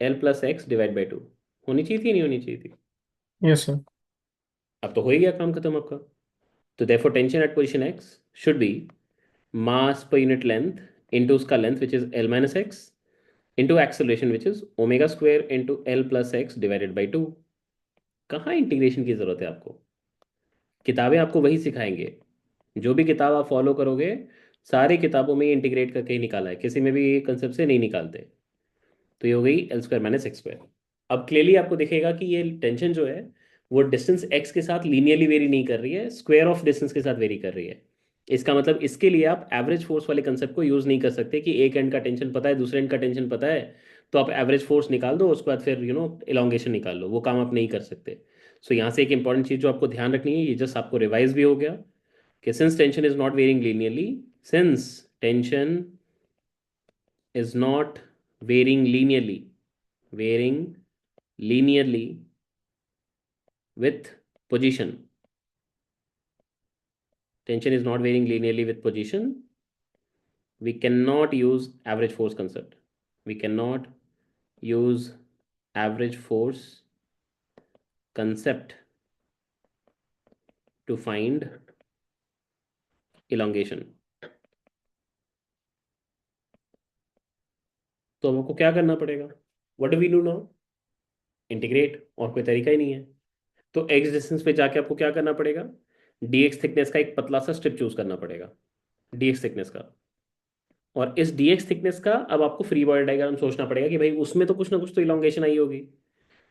L+x/2 होनी चाहिए थी, नहीं होनी चाहिए थी। Yes sir. अब तो हो ही गया काम खत्म आपका। तो therefore tension at position x should be mass per unit length into उसका length which is L-x into acceleration which is omega into L+x/2। कहाँ इंटीग्रेशन की जरूरत है आपको, किताबें आपको वही सिखाएंगे, जो भी किताब आप फॉलो करोगे सारी किताबों में इंटीग्रेट करके ही निकाला है, किसी में भी ये कंसेप्ट से नहीं निकालते। तो ये हो गई L² - x²। अब क्लियरली आपको दिखेगा कि ये टेंशन जो है वो डिस्टेंस x के साथ लीनियरली वेरी नहीं कर रही है, स्क्वायर ऑफ डिस्टेंस के साथ वेरी कर रही है। इसका मतलब इसके लिए आप एवरेज फोर्स वाले कंसेप्ट को यूज नहीं कर सकते कि एक एंड का टेंशन पता है, दूसरे एंड का टेंशन पता है, तो आप एवरेज फोर्स निकाल दो, उसके बाद फिर इलोंगेशन निकाल लो। वो काम आप नहीं कर सकते। सो यहाँ से एक इंपॉर्टेंट चीज जो आपको ध्यान रखनी है, ये जस्ट आपको रिवाइज भी हो गया कि since tension is not varying linearly, since tension is not varying linearly with position. Tension is not varying linearly with position. We cannot use average force concept. We cannot use average force concept to find elongation. तो हमको क्या करना पड़ेगा? What do we do now? Integrate, और कोई तरीका ही नहीं है। तो x डिस्टेंस पे जाके आपको क्या करना पड़ेगा? dx थिकनेस का एक पतला सा स्ट्रिप चूज करना पड़ेगा, dx थिकनेस का। और इस dx थिकनेस का अब आपको फ्री बॉडी डायग्राम सोचना पड़ेगा कि भाई उसमें तो कुछ ना कुछ तो इलोंगेशन आई होगी।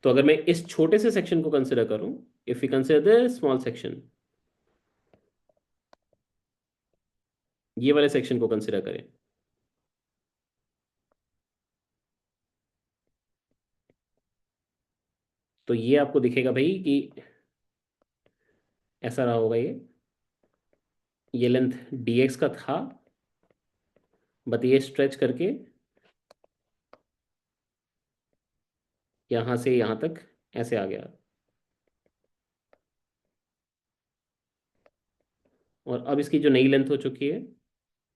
तो अगर मैं इस छोटे से सेक्शन को कंसिडर करूं, if you consider the small section, ये वाले सेक्शन को कंसिडर करें, तो ये आपको दिखेगा भाई कि ऐसा रहा होगा। ये लेंथ dx का था, बट ये स्ट्रेच करके यहां से यहां तक ऐसे आ गया। और अब इसकी जो नई लेंथ हो चुकी है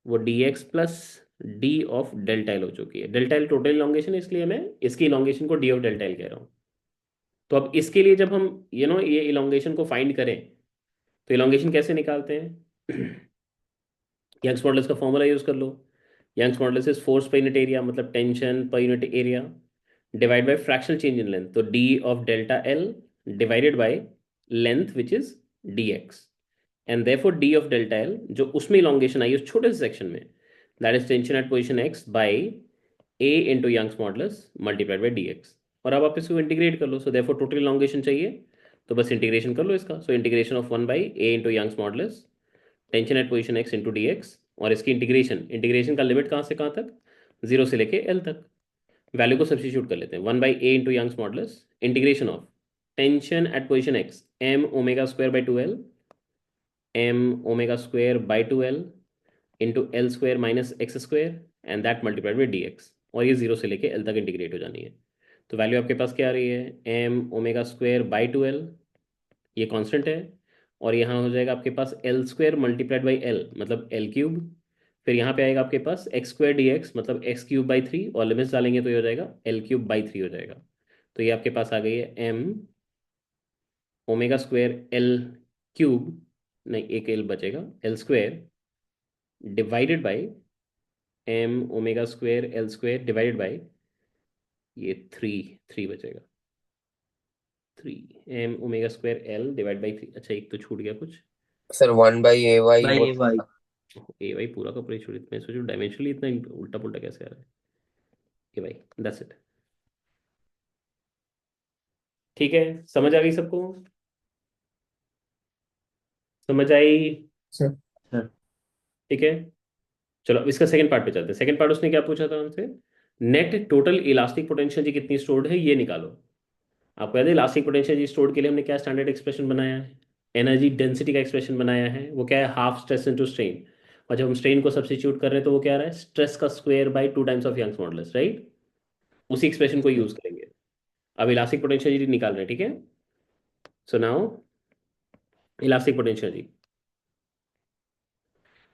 वो dx plus D of delta L हो चुकी है। डेल्टा एल टोटल इलोंगेशन है, इसलिए मैं इसकी इलोंगेशन को डी ऑफ डेल्टा एल कह रहा हूँ। तो अब इसके लिए जब हम ये इलोंगेशन को फाइंड करें, तो इलोंगेशन कैसे निकालते हैं? यंग्स मॉडुलस का फॉर्मूला यूज कर लो। Young's modulus is force per unit area, मतलब tension per unit area, divide by fractional change in length, तो D of delta L divided by length which is D X. And therefore D of delta L जो उसमें इलोंगेशन आई उस छोटे से सेक्शन में, that is tension at position X by A into Young's modulus multiplied by D x. और अब आप इसको इंटीग्रेट कर लो। सो देयरफॉर टोटल इलोंगेशन चाहिए, तो बस इंटीग्रेशन कर लो इसका। So integration of 1 by A into Young's modulus tension at position x into D x, और इसकी इंटीग्रेशन का लिमिट कहाँ से कहाँ तक? 0 से लेके एल तक। वैल्यू को सब्स्टिट्यूट कर लेते हैं। 1 by A into Young's modulus integration of tension at position x M omega square by 2l, M omega square by 2l into L square minus x square, and that multiplied by D x. और ये 0 से लेके एल तक इंटीग्रेट हो जानी है। तो वैल्यू आपके पास क्या आ रही है? M omega square by 2l, ये कांस्टेंट है, और यहाँ हो जाएगा आपके पास L square multiplied by L, मतलब एल क्यूब। फिर यहाँ पे आएगा आपके पास एक्स स्क्वायर डी एक्स, मतलब एक्स क्यूब बाई 3, और लिमिट्स डालेंगे तो ये हो जाएगा एल क्यूब बाई 3 हो जाएगा। तो ये आपके पास आ गई है M omega square L cube, नहीं एक एल बचेगा, L square divided by M omega square L square divided by ये 3 बचेगा, 3 M omega square L divide by 3। अच्छा एक तो छूट गया कुछ, sir 1 by A Y by A Y A भाई पूरा का पूरा ही छूट। मैं सोचूं डायमेंशनली इतना उल्टा पुल्टा कैसे आ रहा है। ए भाई दैट्स इट। ठीक है, समझ आ गई सबको? समझ आई? Sir sir. ठीक है, चलो अब इसका सेकंड पार्ट पे चलते हैं। सेकंड पार्ट उसने क्या पूछा था हमसे? नेट टोटल इलास्टिक पोटेंशियल जी कितनी स्टोर्ड है ये निकालो। आपको याद है इलास्टिक पोटेंशियल जी स्टोर्ड के लिए हमने क्या स्टैंडर्ड एक्सप्रेशन बनाया है? एनर्जी डेंसिटी का एक्सप्रेशन बनाया है। वो क्या है? Half stress into strain. और जब हम स्ट्रेन को सब्स्टिट्यूट कर रहे हैं तो वो क्या आ रहा है? स्ट्रेस का square by 2 times of Young's modulus, right? उसी एक्सप्रेशन को यूज करेंगे। अब इलास्टिक पोटेंशियल जी निकाल रहे हैं, ठीक है? सो नाउ इलास्टिक पोटेंशियल जी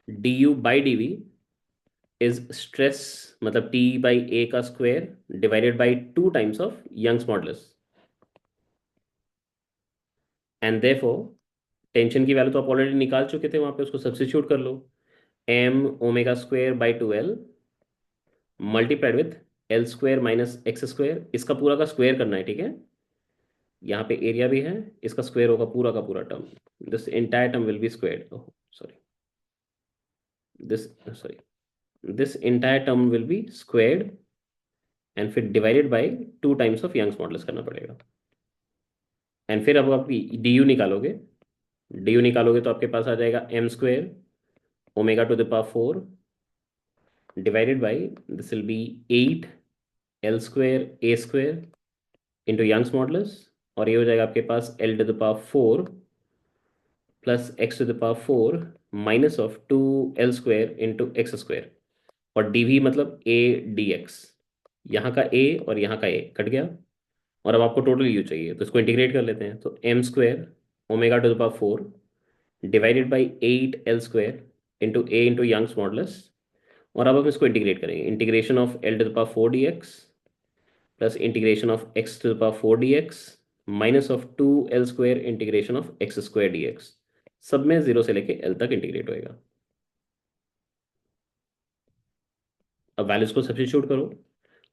D U by D V is stress, मतलब टी बाई ए का square divided by 2 times of Young's modulus, and therefore tension की वैल्यू तो आप ऑलरेडी निकाल चुके थे वहां पे, उसको सब्स्टिट्यूट कर लो। M omega square by 2l multiplied with L square minus x square, इसका पूरा का स्क्वायर करना है, ठीक है? यहाँ पे एरिया भी है, इसका स्क्वायर होगा पूरा का पूरा term. This entire term will be squared, sorry this sorry this entire term will be squared, and फिर divided by 2 times of Young's modulus करना पड़ेगा। एंड फिर अब आप डी यू निकालोगे। डी यू निकालोगे तो आपके पास आ जाएगा M square omega to the power 4 divided by this will be 8 L square A square into Young's modulus, और ये हो जाएगा आपके पास L to the power 4 plus X to the power 4 minus of 2 L square into X square, और डी वी मतलब ए डी एक्स। यहाँ का ए और यहाँ का ए कट गया, और अब आपको टोटल यू चाहिए तो इसको इंटीग्रेट कर लेते हैं। तो M square omega to the power 4 divided by 8 L square into A into Young's modulus, और अब हम इसको इंटीग्रेट करेंगे। Integration of L to the power 4 D x plus integration of x to the power 4 D x minus of 2 L square integration of x square D x. सब में जीरो से लेके एल तक इंटीग्रेट होएगा। अब वैल्यूज को सब्स्टिट्यूट करो।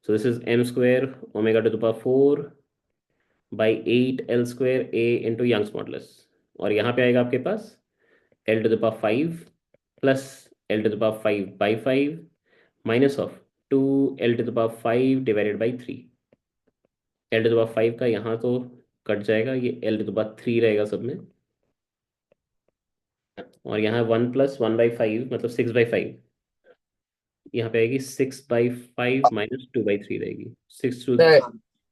So this is M square omega to the power 4 by 8 L square A into Young's modulus, और यहाँ पे आएगा आपके पास L to the power 5 plus L to the power 5 by 5 minus of 2 L to the power 5 divided by 3। L to the power 5 का यहाँ तो कट जाएगा, ये एल टू द पावर 3 रहेगा सब में, और यहाँ 1 प्लस 1/5 मतलब 6/5। यहाँ पे आएगी 6/5 माइनस 2/3 रहेगी 6 टू The हो गया।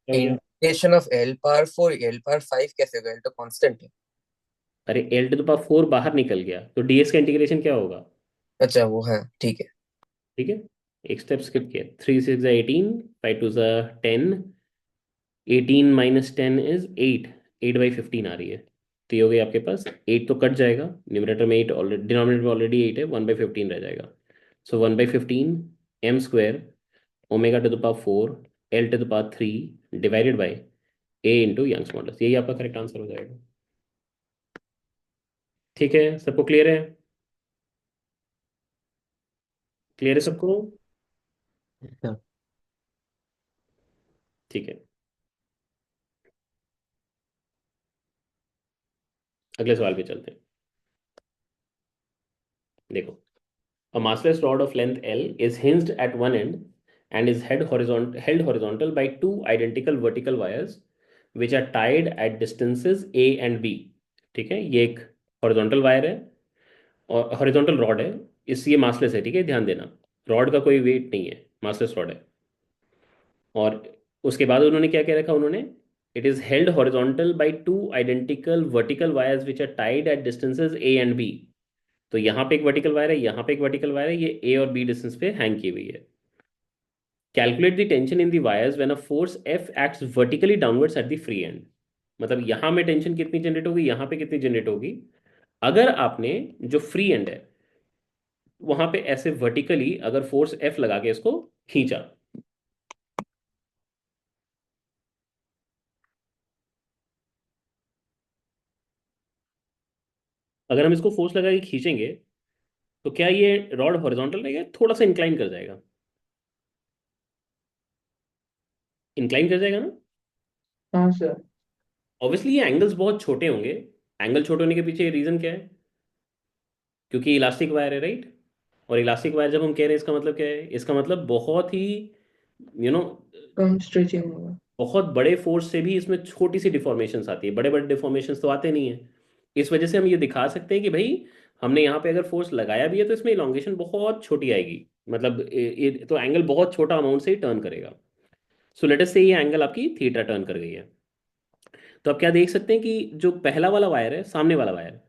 integration of L power 4 L power 5 कैसे होगा? L तो कांस्टेंट है। अरे एल टू द पावर 4 बाहर निकल गया तो डीएस का इंटीग्रेशन क्या होगा? अच्छा वो है, ठीक है। ठीक है, एक स्टेप स्किप किया। 3 6 18, 5 2 10, 18 माइनस 10 इज 8, 8/15 आ रही है। तो ये हो गई आपके पास 8 तो कट जाएगा, न्यूमरेटर में 8 ऑलरेडी, डिनोमिनेटर में ऑलरेडी 8 है, 1/15 रह जाएगा। So 1/15 M square omega to the power 4 L to the power 3 divided by A into Young's modulus, यही आपका करेक्ट आंसर हो जाएगा। ठीक है, सबको क्लियर है? क्लियर है सबको? ठीक है, अगले सवाल पे चलते हैं। देखो, a massless rod of length L is hinged at one end and is held horizontal by two identical vertical wires which are tied at distances A and B। ठीक है, ये एक हॉरिजॉन्टल वायर है और हॉरिजॉन्टल रॉड है। ये मासलेस है, ठीक है, ध्यान देना। रॉड का कोई वेट नहीं है, मासलेस रॉड है। और उसके बाद उन्होंने क्या क्या रखा? उन्होंने it is held horizontal by two identical vertical wires which are tied at distances A and B. तो यहाँ पे एक वर्टिकल वायर है, यहाँ पे एक वर्टिकल वायर है, ये ए और बी डिस्टेंस पे हैंग की हुई है। Calculate the tension in the wires when a force F acts vertically downwards at the free and. मतलब यहाँ में टेंशन कितनी जनरेट होगी, यहाँ पे कितनी जनरेट होगी अगर आपने जो फ्री एंड है वहां पे ऐसे वर्टिकली अगर फोर्स एफ लगा के इसको खींचा। अगर हम इसको फोर्स लगा के खींचेंगे तो क्या ये रॉड हॉरिजॉन्टल रहेगा, थोड़ा सा इंक्लाइन कर जाएगा? इंक्लाइन कर जाएगा ना। हाँ सर। ऑब्वियसली ये एंगल्स बहुत छोटे होंगे। एंगल छोटे होने के पीछे रीजन क्या है? क्योंकि इलास्टिक वायर है, राइट। और इलास्टिक वायर जब हम कह रहे हैं इसका मतलब क्या है? इसका मतलब बहुत ही यू नो कम स्ट्रेचिंग होगा। बहुत बड़े फोर्स से भी इसमें छोटी सी डिफॉर्मेशंस आती है, बड़े बड़े डिफॉर्मेशंस तो आते नहीं है। इस वजह से हम ये दिखा सकते हैं कि भाई हमने यहाँ पे अगर फोर्स लगाया भी है तो इसमें इलोंगेशन बहुत छोटी आएगी, मतलब ये तो एंगल बहुत छोटा अमाउंट से ही टर्न करेगा। सो लेट अस से ये एंगल आपकी थीटा टर्न कर गई है। तो आप क्या देख सकते हैं कि जो पहला वाला वायर है, सामने वाला वायर,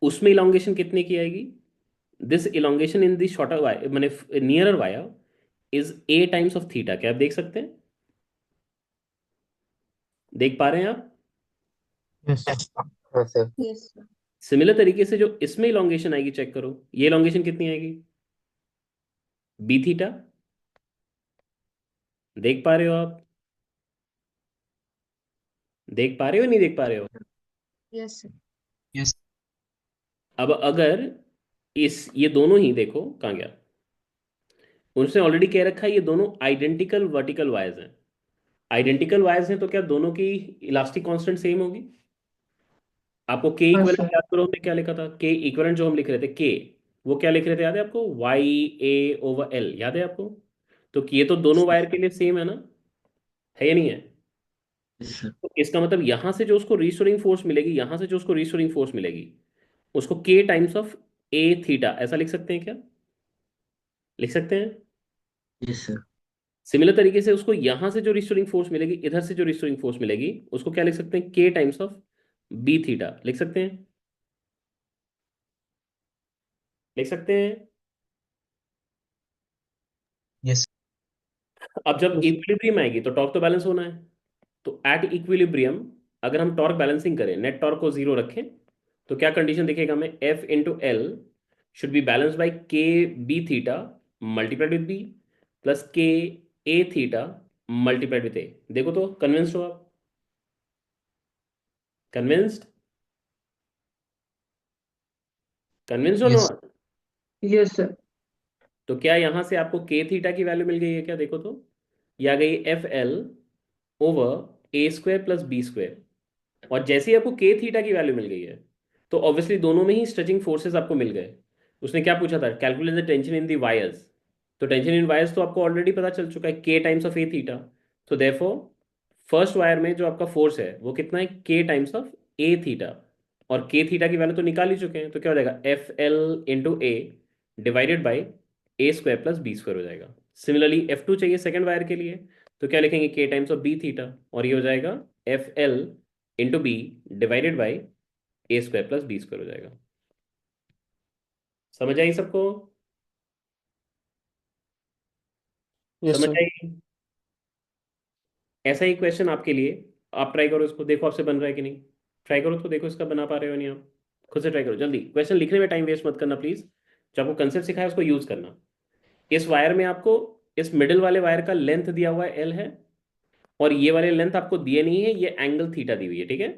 उसमें इलोंगेशन कितने की आएगी? This elongation in the shorter wire मैंने nearer wire is a times of theta. क्या आप देख सकते हैं? देख पा रहे हैं आप? Yes. हाँ सर। Yes sir. सिमिलर तरीके से जो इसमें इलोंगेशन आएगी, चेक करो ये इलोंगेशन कितनी आएगी, बी थीटा। देख पा रहे हो आप? देख पा रहे हो नहीं देख पा रहे हो? Yes sir. Yes. अब अगर ये दोनों ही देखो कहाँ गया, उनसे ऑलरेडी कह रखा है ये दोनों आइडेंटिकल वर्टिकल वायर्स हैं। आइडेंटिकल वायर्स हैं तो क्या दोनों की इलास्टिक कांस्टेंट सेम होगी? आपको के हाँ इक्वलेंट सर। याद करो, हमने क्या लिखा था? के इक्वलेंट जो हम लिख रहे थे के, वो क्या लिख रहे थे याद है आपको? वाई ए ओवर एल, याद है आपको? तो ये तो दोनों वायर के लिए सेम है ना, है या नहीं है? Yes sir. तो इसका मतलब यहां से जो उसको रीस्टोरिंग फोर्स मिलेगी, यहां से जो उसको रीस्टोरिंग फोर्स मिलेगी, उसको के टाइम्स ऑफ ए थीटा ऐसा लिख सकते हैं क्या? लिख सकते हैं। Yes sir. सिमिलर तरीके से उसको यहां से जो रिस्टोरिंग फोर्स मिलेगी, इधर से जो रिस्टोरिंग फोर्स मिलेगी, उसको क्या लिख सकते हैं? के टाइम्स ऑफ बी थीटा लिख सकते हैं। लिख सकते हैं। यस। अब जब Yes. इक्विलिब्रियम आएगी तो टॉर्क तो बैलेंस होना है। तो एट इक्विलिब्रियम अगर हम टॉर्क बैलेंसिंग करें, नेट टॉर्क को जीरो रखें, तो क्या कंडीशन दिखेगा हमें? F into L should be balance by K B theta multiplied with B plus K A theta multiplied with A. देखो तो कन्विंस्ड हो आप? कन्विंस्ड? कन्विंस्ड हो यस। नॉट? Yes sir. तो क्या यहां से आपको के थीटा की वैल्यू मिल गई है क्या? देखो तो, ये आ गई एफ एल ओवर ए स्क्वायर प्लस बी स्क्वायर। और जैसे ही आपको के थीटा की वैल्यू मिल गई है, तो ऑब्वियसली दोनों में ही स्ट्रेचिंग फोर्सेस आपको मिल गए। उसने क्या पूछा था? Calculate the tension in the wires. तो टेंशन इन वायर्स तो आपको ऑलरेडी पता चल चुका है, के टाइम्स ऑफ ए थीटा। तो देयरफॉर फर्स्ट वायर में जो आपका फोर्स है वो कितना है? के टाइम्स ऑफ ए थीटा। और के थीटा की वैल्यू तो निकाल ही चुके हैं, तो क्या हो जाएगा? F L into A divided by A square plus B square हो जाएगा। सिमिलरली एफ टू चाहिए सेकंड वायर के लिए, तो क्या लिखेंगे? के टाइम्स ऑफ बी थीटा, और ये हो जाएगा F L into B divided by A square plus B square हो जाएगा। समझ आई सबको? Yes, समझ sir. आई? ऐसा ही क्वेश्चन आपके लिए, आप ट्राई करो इसको, देखो आपसे बन रहा है कि नहीं। ट्राई करो तो देखो इसका बना पा रहे हो नहीं आप। खुद से ट्राई करो जल्दी, क्वेश्चन लिखने में टाइम वेस्ट मत करना प्लीज। जो आपको कंसेप्ट सिखाया उसको यूज करना। इस वायर में आपको, इस मिडिल वाले वायर का लेंथ दिया हुआ है एल है, और ये वाले लेंथ आपको दिए नहीं है, ये एंगल थीटा दी हुई है, ठीक है।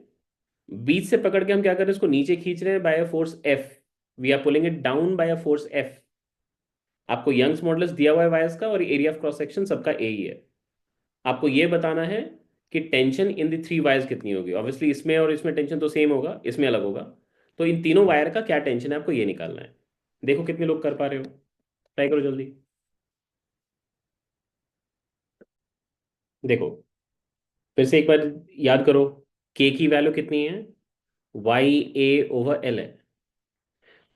बीच से पकड़ के हम क्या कर रहे हैं? इसको नीचे खींच रहे हैं by a force F. We are pulling it down by a force F. आपको यंग्स मॉडुलस दिया हुआ है वायर्स का, और एरिया ऑफ क्रॉस सेक्शन सबका ए ही है। आपको ये बताना है कि tension in the three wires कितनी होगी। ऑब्वियसली इसमें और इसमें टेंशन तो सेम होगा, इसमें अलग होगा। तो इन तीनों वायर का क्या टेंशन है आपको ये निकालना है। देखो कितने लोग कर पा रहे हो, ट्राई करो जल्दी। देखो फिर से एक बार याद करो, के की वैल्यू कितनी है? वाई ए ओवर एल है।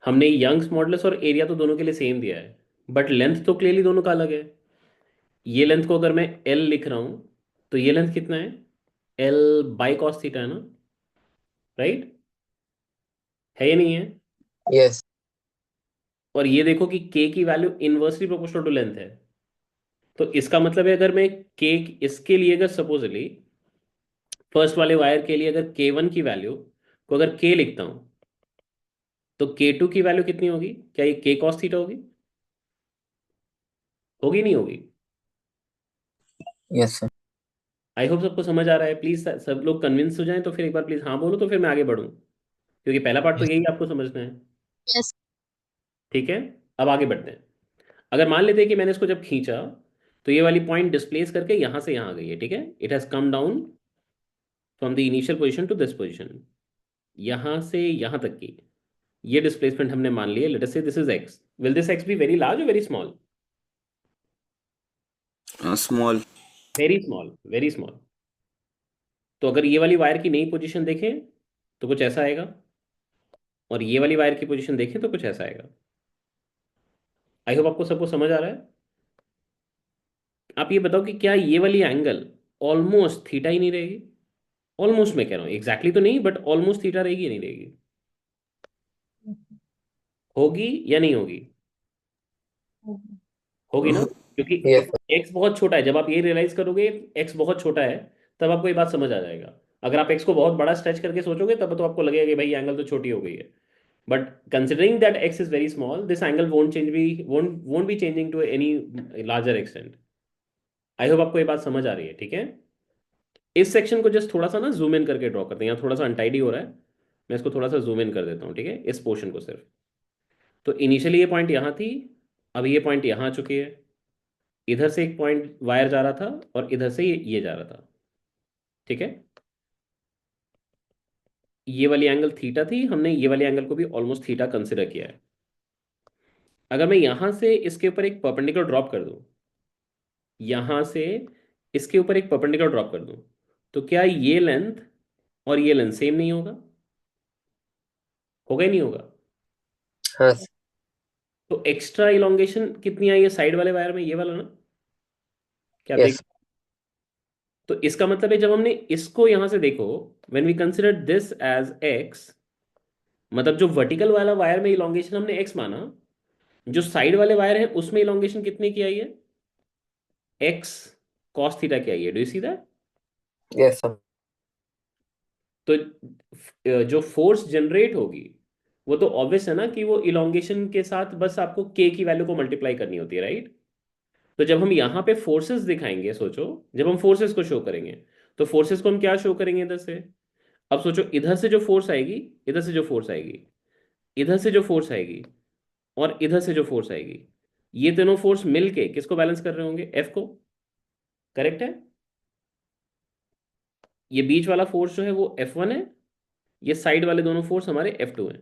हमने यंग्स मॉडुलस और एरिया तो दोनों के लिए सेम दिया है, बट लेंथ तो क्लियरली दोनों का अलग है। ये लेंथ को अगर मैं एल लिख रहा हूं, तो ये लेंथ कितना है? एल बाई कॉस थीटा है ना, राइट? है या नहीं है? Yes. और ये देखो कि के की value inversely proportional to length है। तो इसका मतलब है, अगर मैं के, इसके लिए अगर सपोजली फर्स्ट वाले वायर के लिए अगर के वन की वैल्यू को अगर के लिखता हूं, तो के टू की वैल्यू कितनी होगी? क्या ये के कॉस थीटा होगी? होगी नहीं होगी? Yes, sir. आई होप सबको समझ आ रहा है। प्लीज सब लोग कन्विंस हो जाएं, तो फिर एक बार प्लीज हाँ बोलो, तो फिर मैं आगे बढ़ूं, क्योंकि पहला पार्ट तो यस। यही आपको समझना है। Yes. ठीक है, अब आगे बढ़ते हैं। अगर मान लेते हैं कि मैंने इसको जब खींचा, तो ये वाली पॉइंट डिस्प्लेस करके यहां से यहां आ गई है, ठीक है। It has come down from the initial position to this position, यहां से यहां तक की ये डिस्प्लेसमेंट हमने मान लिया। Let us say this is X. Will this X be very large और very small? Small. Very small, very small. तो अगर ये वाली वायर की नई पोजीशन देखें तो कुछ ऐसा आएगा, और ये वाली वायर की पोजीशन देखें तो कुछ ऐसा आएगा। आई होप आपको सबको समझ आ रहा है। आप ये बताओ कि क्या ये वाली एंगल ऑलमोस्ट थीटा ही नहीं रहेगी? ऑलमोस्ट मैं कह रहा हूँ, एग्जैक्टली तो नहीं, बट ऑलमोस्ट थीटा रहेगी या नहीं रहेगी? होगी या नहीं होगी? होगी ना, क्योंकि Yes, sir. एक्स बहुत छोटा है। जब आप ये रियलाइज करोगे एक्स बहुत छोटा है, तब आपको ये बात समझ आ जाएगा। अगर आप एक्स को बहुत बड़ा स्ट्रेच करके सोचोगे, तब तो आपको लगेगा कि भाई एंगल तो छोटी हो गई है। But considering that X is very small, this angle won't be changing to any larger extent. I hope आपको ये बात समझ आ रही है, ठीक है। इस सेक्शन को जस्ट थोड़ा सा ना जूम इन करके ड्रॉ करते हैं, यहाँ थोड़ा सा अनटाइडी हो रहा है। मैं इसको थोड़ा सा जूम इन कर देता हूँ, ठीक है, इस पोर्शन को सिर्फ। तो इनिशियली ये पॉइंट यहाँ थी, अब ये पॉइंट यहाँ आ चुकी है। इधर से एक पॉइंट वायर जा रहा था, और इधर से ये जा रहा था, ठीक है। ये वाली एंगल थीटा थी, हमने ये वाली एंगल को भी ऑलमोस्ट थीटा कंसिडर किया है। अगर मैं यहां से इसके ऊपर एक परपेंडिकुलर ड्रॉप कर दूं, यहां से इसके ऊपर एक परपेंडिकुलर ड्रॉप कर दूं, तो क्या ये लेंथ और ये लेंथ सेम नहीं होगा? होगा ही नहीं होगा? हाँ तो एक्स्ट्रा इलोंगेशन कितनी आई है साइड वाले वायर में, ये वाला ना? क्या आप देख? यस तो इसका मतलब है जब हमने इसको यहां से देखो, when we consider this as X, मतलब जो वर्टिकल वाला वायर में इलोंगेशन हमने एक्स माना, जो साइड वाले वायर है उसमें इलोंगेशन कितने की आई है? एक्स कॉस थीटा की आई है। Do you see that? Yes तो जो फोर्स जनरेट होगी वो तो ऑब्वियस है ना कि वो इलोंगेशन के साथ बस आपको के की वैल्यू को मल्टीप्लाई करनी होती है, राइट? तो जब हम यहाँ पे फोर्सेस दिखाएंगे, सोचो, जब हम फोर्सेस को शो करेंगे तो फोर्सेस को हम क्या शो करेंगे इधर से? अब सोचो, इधर से जो फोर्स आएगी, इधर से जो फोर्स आएगी, इधर से जो फोर्स आएगी, और इधर से जो फोर्स आएगी, ये तीनों फोर्स मिलके किसको बैलेंस कर रहे होंगे? एफ को। करेक्ट है? ये बीच वाला फोर्स जो है वो F1 है, ये साइड वाले दोनों फोर्स हमारे F2 हैं।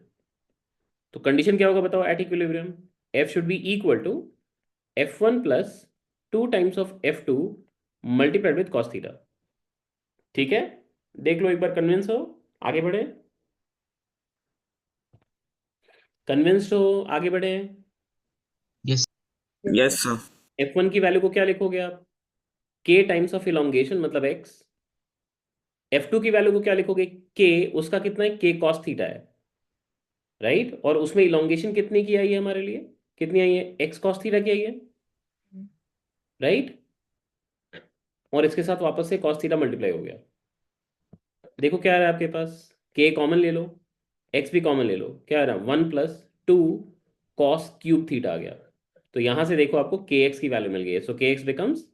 तो कंडीशन क्या होगा बताओ at equilibrium? F should be equal to F1 plus 2 times of F2 multiplied with cos theta. ठीक है? देख लो एक बार, कन्विंस हो, आगे बढ़े, कन्विंस्ड हो, आगे बढ़े। Yes yes sir. F1 की वैल्यू को क्या लिखोगे आप? K टाइम्स ऑफ इलोंगेशन मतलब x। F2 की वैल्यू को क्या लिखोगे? K, उसका कितना है? K कॉस थीटा है, राइट? और उसमें इलोंगेशन कितनी की आई है हमारे लिए? कितनी आई है? x कॉस थीटा की आई है, राइट? और इसके साथ वापस से कॉस थीटा मल्टीप्लाई हो गया। देखो क्या आ रहा है आपके पास, K कॉमन ले लो, x भी कॉमन ले लो, क्या आ रहा है? 1 + 2 कॉस क्यूब थीटा आ गया। तो यहां से देखो आपको kx की वैल्यू मिल गई है, so kx becomes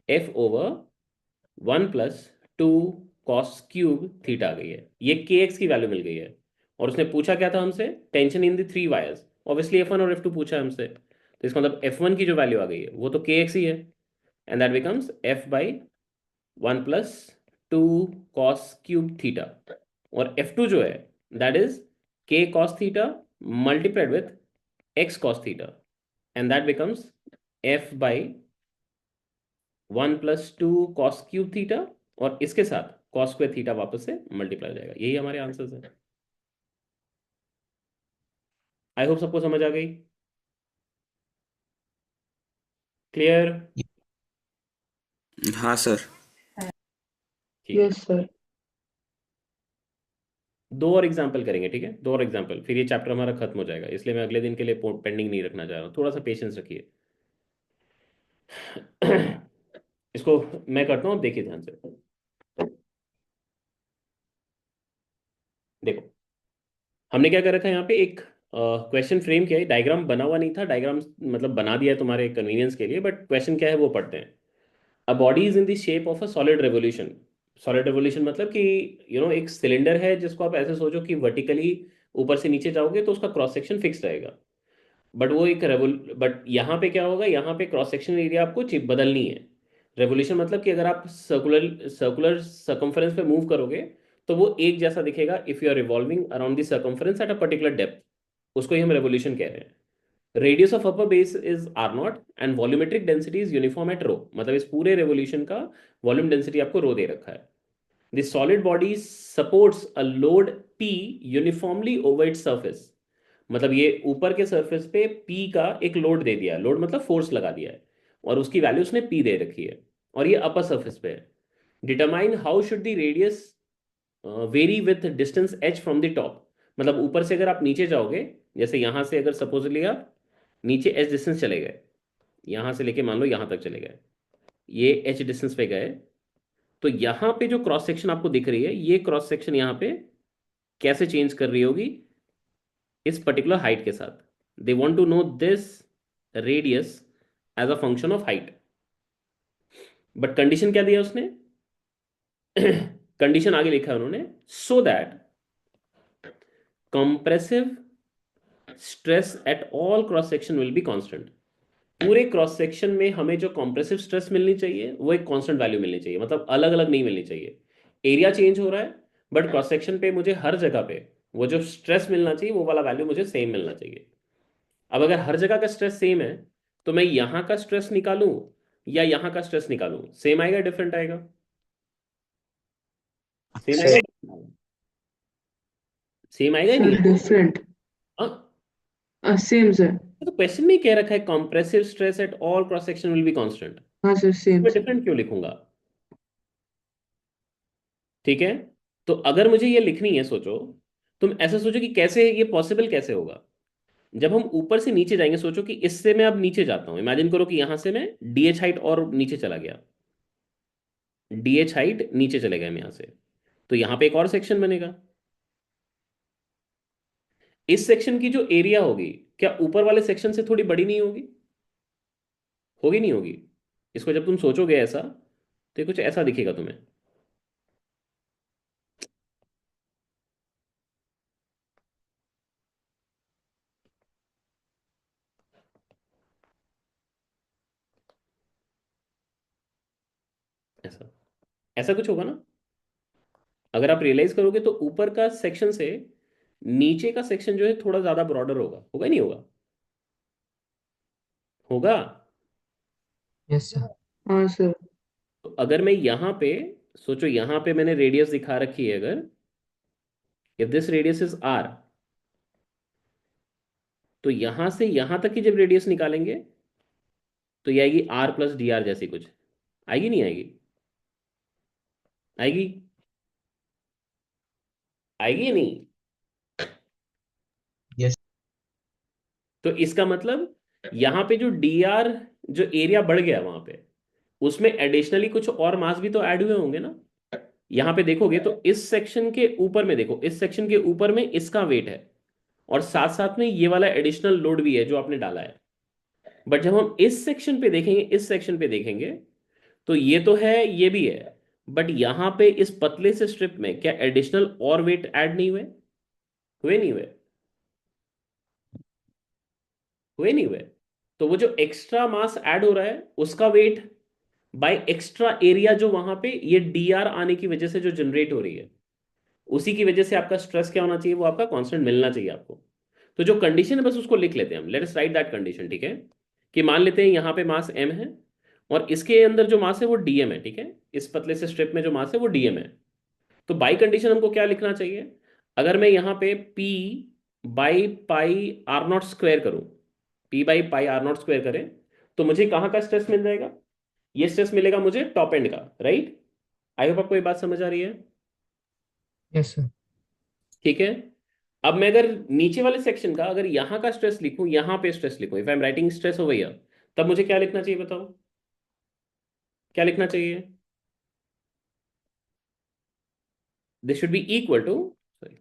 F/1 + 2 cos cube theta आ गई है। ये kx की वैल्यू मिल गई है। और उसने पूछा क्या था हमसे? Tension in the 3 wires. Obviously F1 और F2 पूछा है हमसे, तो इसका मतलब F1 की जो वैल्यू आ गई है वो तो kx ही है, and that becomes F/1 + 2 cos cube theta. और F2 जो है that is k cos theta multiplied with x cos theta, and that becomes F/1 + 2 cos cube theta, और इसके साथ कॉस स्क्वायर थीटा वापस से मल्टीप्लाई हो जाएगा। यही हमारे आंसर्स है। आई होप सबको समझ आ गई, क्लियर? हाँ सर। ठीक। Yes sir. दो और एग्जाम्पल करेंगे, ठीक है? दो और एग्जाम्पल, फिर ये चैप्टर हमारा खत्म हो जाएगा, इसलिए मैं अगले दिन के लिए पेंडिंग नहीं रखना चाह रहा हूँ। थोड़ा सा पेशेंस रखिए। इसको मैं करता हूँ, देखिए ध्यान से। देखो, हमने क्या कर रखा है यहाँ पे, एक क्वेश्चन फ्रेम किया है, डायग्राम बना हुआ नहीं था, डायग्राम मतलब बना दिया है तुम्हारे कन्वीनियंस के लिए, बट क्वेश्चन क्या है वो पढ़ते हैं। A body is in the shape of a solid revolution. Solid revolution मतलब कि एक सिलेंडर है जिसको आप ऐसे सोचो कि वर्टिकली ऊपर से नीचे जाओगे तो उसका क्रॉस सेक्शन फिक्स रहेगा। बट वो एक रेवोल बट यहाँ पे क्या होगा, यहाँ पे क्रॉस सेक्शन एरिया आपको चिप बदलनी है। रेवोल्यूशन मतलब कि अगर आप सर्कुलर सर्कुलर सर्कम्फरेंस पे मूव करोगे तो वो एक जैसा दिखेगा if you are revolving around the circumference at a particular depth. उसको ही हम रेवोल्यूशन कह रहे हैं। Radius of upper base is R0 and volumetric density is uniform at rho, मतलब इस पूरे रेवोल्यूशन का वॉल्यूम डेंसिटी आपको रो दे रखा है। The solid body supports a load P uniformly over it's surface, मतलब ये ऊपर के सरफेस पे P का एक लोड दे दिया है, लोड मतलब फोर्स लगा दिया है, और उसकी वैल्यू उसने P दे रखी है, और ये अपर सरफेस पे है। Determine how should the radius very with distance h from the top, मतलब ऊपर से अगर आप नीचे जाओगे, जैसे यहां से अगर सपोजली आप नीचे h डिस्टेंस चले गए, यहां से लेके मान लो यहां तक चले गए, ये h डिस्टेंस पे गए, तो यहां पे जो क्रॉस सेक्शन आपको दिख रही है, ये क्रॉस सेक्शन यहां पे कैसे चेंज कर रही होगी इस पर्टिकुलर हाइट के साथ? They want to know this radius as a function of height. But condition क्या दिया उसने? कंडीशन आगे लिखा है उन्होंने, so that compressive stress at all cross section will be constant. पूरे क्रॉस सेक्शन में हमें जो कॉम्प्रेसिव स्ट्रेस मिलनी चाहिए वो एक कांस्टेंट वैल्यू मिलनी चाहिए, मतलब अलग अलग नहीं मिलनी चाहिए। एरिया चेंज हो रहा है बट क्रॉस सेक्शन पे मुझे हर जगह पे वो जो स्ट्रेस मिलना चाहिए वो वाला वैल्यू मुझे सेम मिलना चाहिए। अब अगर हर जगह का स्ट्रेस सेम है तो मैं यहां का स्ट्रेस निकालूं या यहां का स्ट्रेस निकालूं, सेम आएगा डिफरेंट आएगा? Same Same. आएगा, सेम आएगा या सर नहीं आएगा? डिफरेंट। हाँ, सेम सर। तो क्वेश्चन में ही कह रखा है compressive stress at all cross section will be constant, हाँ सर सेम मैं सर। डिफरेंट क्यों लिखूंगा? ठीक है, तो अगर मुझे ये लिखनी है, सोचो, तुम ऐसा सोचो कि कैसे ये पॉसिबल कैसे होगा। जब हम ऊपर से नीचे जाएंगे, सोचो कि इससे मैं अब नीचे जाता हूं, इमेजिन करो कि यहां से मैं डीएच हाइट और नीचे चला गया, डीएच हाइट नीचे चले गए हम यहां से, तो यहां पे एक और सेक्शन बनेगा। इस सेक्शन की जो एरिया होगी, क्या ऊपर वाले सेक्शन से थोड़ी बड़ी नहीं होगी? होगी नहीं होगी? इसको जब तुम सोचोगे ऐसा, तो ये कुछ ऐसा दिखेगा तुम्हें। ऐसा, ऐसा कुछ होगा ना? अगर आप रियलाइज करोगे तो ऊपर का सेक्शन से नीचे का सेक्शन जो है थोड़ा ज्यादा ब्रॉडर होगा, होगा नहीं होगा? होगा। Yes, sir. हाँ सर। तो अगर मैं यहां पे, सोचो यहां पे मैंने रेडियस दिखा रखी है, अगर if this radius is R, तो यहां से यहां तक की जब रेडियस निकालेंगे तो ये आएगी आर प्लस डी आर जैसी कुछ, आएगी नहीं आएगी? आएगी? आएगी या नहीं? Yes. तो इसका मतलब यहां पे जो डी आर, जो एरिया बढ़ गया वहां पे, उसमें एडिशनली कुछ और मास भी तो ऐड हुए होंगे ना। यहां पे देखोगे तो इस सेक्शन के ऊपर में देखो, इस सेक्शन के ऊपर में इसका वेट है, और साथ साथ में ये वाला एडिशनल लोड भी है जो आपने डाला है। बट जब हम इस सेक्शन पे देखेंगे, इस सेक्शन पे देखेंगे, तो ये तो है, ये भी है, बट यहां पे इस पतले से स्ट्रिप में क्या एडिशनल और वेट ऐड नहीं हुए? हुए नहीं हुए? हुए नहीं हुए? तो वो जो एक्स्ट्रा मास ऐड हो रहा है उसका वेट बाय एक्स्ट्रा एरिया जो वहां पे ये डी आर आने की वजह से जो जनरेट हो रही है, उसी की वजह से आपका स्ट्रेस क्या होना चाहिए, वो आपका कांस्टेंट मिलना चाहिए आपको। तो जो कंडीशन है बस उसको लिख लेते हैं हम, let us right that condition, ठीक है? कि मान लेते हैं यहाँ पे मास m है, और इसके अंदर जो मास है वो dm है, ठीक है? इस पतले से स्ट्रिप में जो मास है वो dm है। तो बाई कंडीशन हमको क्या लिखना चाहिए? अगर मैं यहाँ पे p by pi R naught square करूँ, p by pi R naught square करें, तो मुझे कहाँ का स्ट्रेस मिल जाएगा? ये स्ट्रेस मिलेगा मुझे टॉप एंड का, राइट? आई होप आपको ये बात समझ आ रही है। Yes, sir. ठीक है, अब मैं अगर नीचे वाले सेक्शन का अगर यहाँ का स्ट्रेस लिखूं, यहाँ पे स्ट्रेस लिखूं, if I am writing stress over here, तब मुझे क्या लिखना चाहिए बताओ? क्या लिखना चाहिए? This should be equal to, sorry,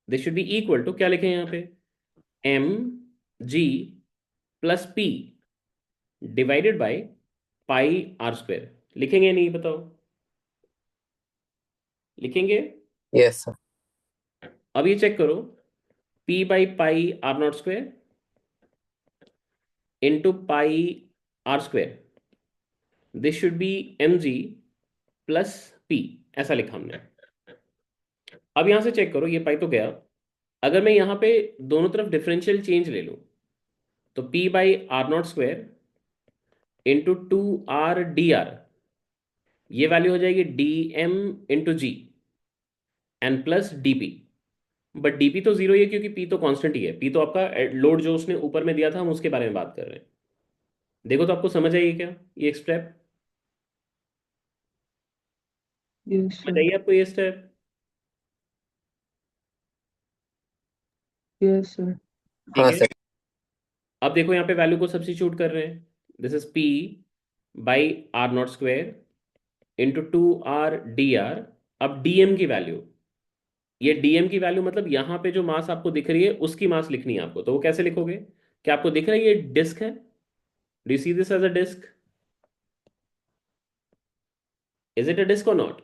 this should be equal to क्या लिखें यहाँ पे? M G plus P divided by pi R square, लिखेंगे नहीं बताओ? लिखेंगे? Yes, sir. अब ये चेक करो, P by pi R naught square into pi R square, this should be M G plus P, ऐसा लिखा हमने। अब यहां से चेक करो, ये पाई तो गया। अगर मैं यहाँ पे दोनों तरफ डिफरेंशियल चेंज ले लूँ, तो P by R naught square into two R D R, ये वैल्यू हो जाएगी D M into G N plus D P. But DP तो जीरो ही है क्योंकि पी तो कांस्टेंट ही है, पी तो आपका लोड जो उसने ऊपर में दिया था, हम उसके बारे में बात कर रहे हैं। देखो तो आपको समझ आइए क्या ये स्टेप? यस समझ सर। आइए आपको ये स्टेप? Yes sir. ठीक हाँ है, सर। अब देखो यहाँ पे वैल्यू को सब्स्टिट्यूट कर रहे हैं, this is P by R naught square into two R D R. अब डीएम की वैल्यू, ये डीएम की वैल्यू मतलब यहाँ पे जो मास आपको दिख रही है उसकी मास लिखनी है आपको, तो वो कैसे लिखोगे? क्या आपको दिख रहा है ये डिस्क है? Do you see this as a disc? Is it a disc और नॉट?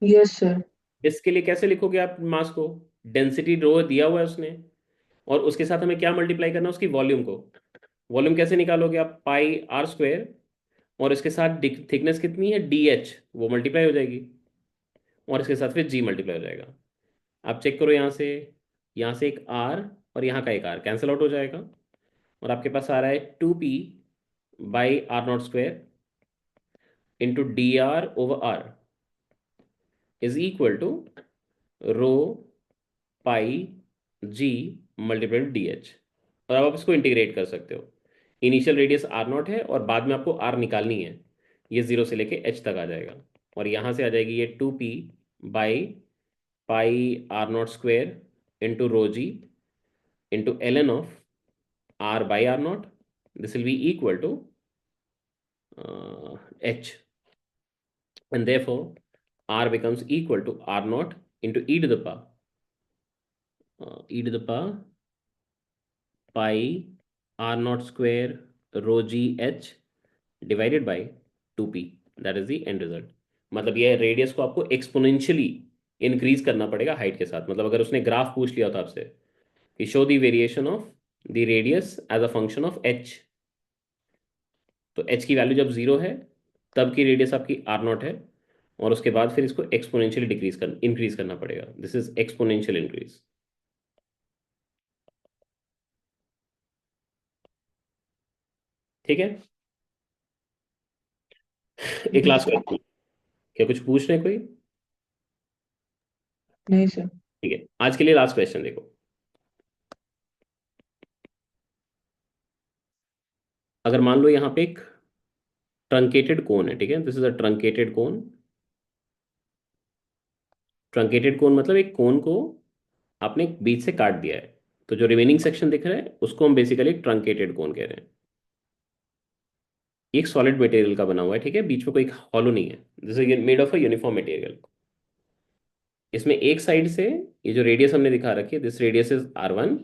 Yes sir. डिस्क के लिए कैसे लिखोगे आप मास को? डेंसिटी रो दिया हुआ है उसने, और उसके साथ हमें क्या मल्टीप्लाई करना है? उसकी वॉल्यूम को। वॉल्यूम कैसे निकालोगे आप? पाई आर स्क्वायर, और इसके साथ थिकनेस कितनी है डी एच, वो मल्टीप्लाई हो जाएगी, और इसके साथ फिर जी मल्टीप्लाई हो जाएगा। आप चेक करो यहाँ से एक आर और यहाँ का एक आर कैंसिल आउट हो जाएगा, और आपके पास आ रहा है two P by R naught square into D R over R. Is equal to rho pi G multiplied D H. और अब आप इसको इंटीग्रेट कर सकते हो। इनिशियल रेडियस आर नॉट है और बाद में आपको आर निकालनी है। ये 0 से लेके एच तक आ जाएगा और यहाँ से आ जाएगी ये 2p by pi R naught square into rho G into L N of R by R naught. This will be equal to h, and therefore r becomes equal to r naught into e to the power pi r naught square rho g h divided by 2p, that is the end result। मतलब ये रेडियस को आपको एक्सपोनेंशियली इंक्रीज करना पड़ेगा हाइट के साथ। मतलब अगर उसने ग्राफ पूछ लिया था आपसे कि show the variation of the radius as a function of h, तो h की वैल्यू जब 0 है तब की रेडियस आपकी r नॉट है और उसके बाद फिर इसको एक्सपोनेंशियली इंक्रीज करना पड़ेगा। This is exponential increase. ठीक है। एक लास्ट क्वेश्चन, क्या कुछ पूछ रहे हैं कोई? नहीं सर। ठीक है, आज के लिए लास्ट क्वेश्चन देखो। अगर मान लो यहाँ पे एक ट्रंकेटेड कोन है, ठीक है, this is a truncated cone. Truncated cone मतलब एक कोन को आपने बीच से काट दिया है, तो जो रिमेनिंग सेक्शन दिख रहा है उसको हम बेसिकली एक ट्रंकेटेड कोन कह रहे हैं। ये एक सॉलिड मटेरियल का बना हुआ है, ठीक है, बीच में कोई हॉलो नहीं है। This is made of a uniform material. इसमें एक साइड से ये जो रेडियस हमने दिखा रखी है, दिस रेडियस इज r1,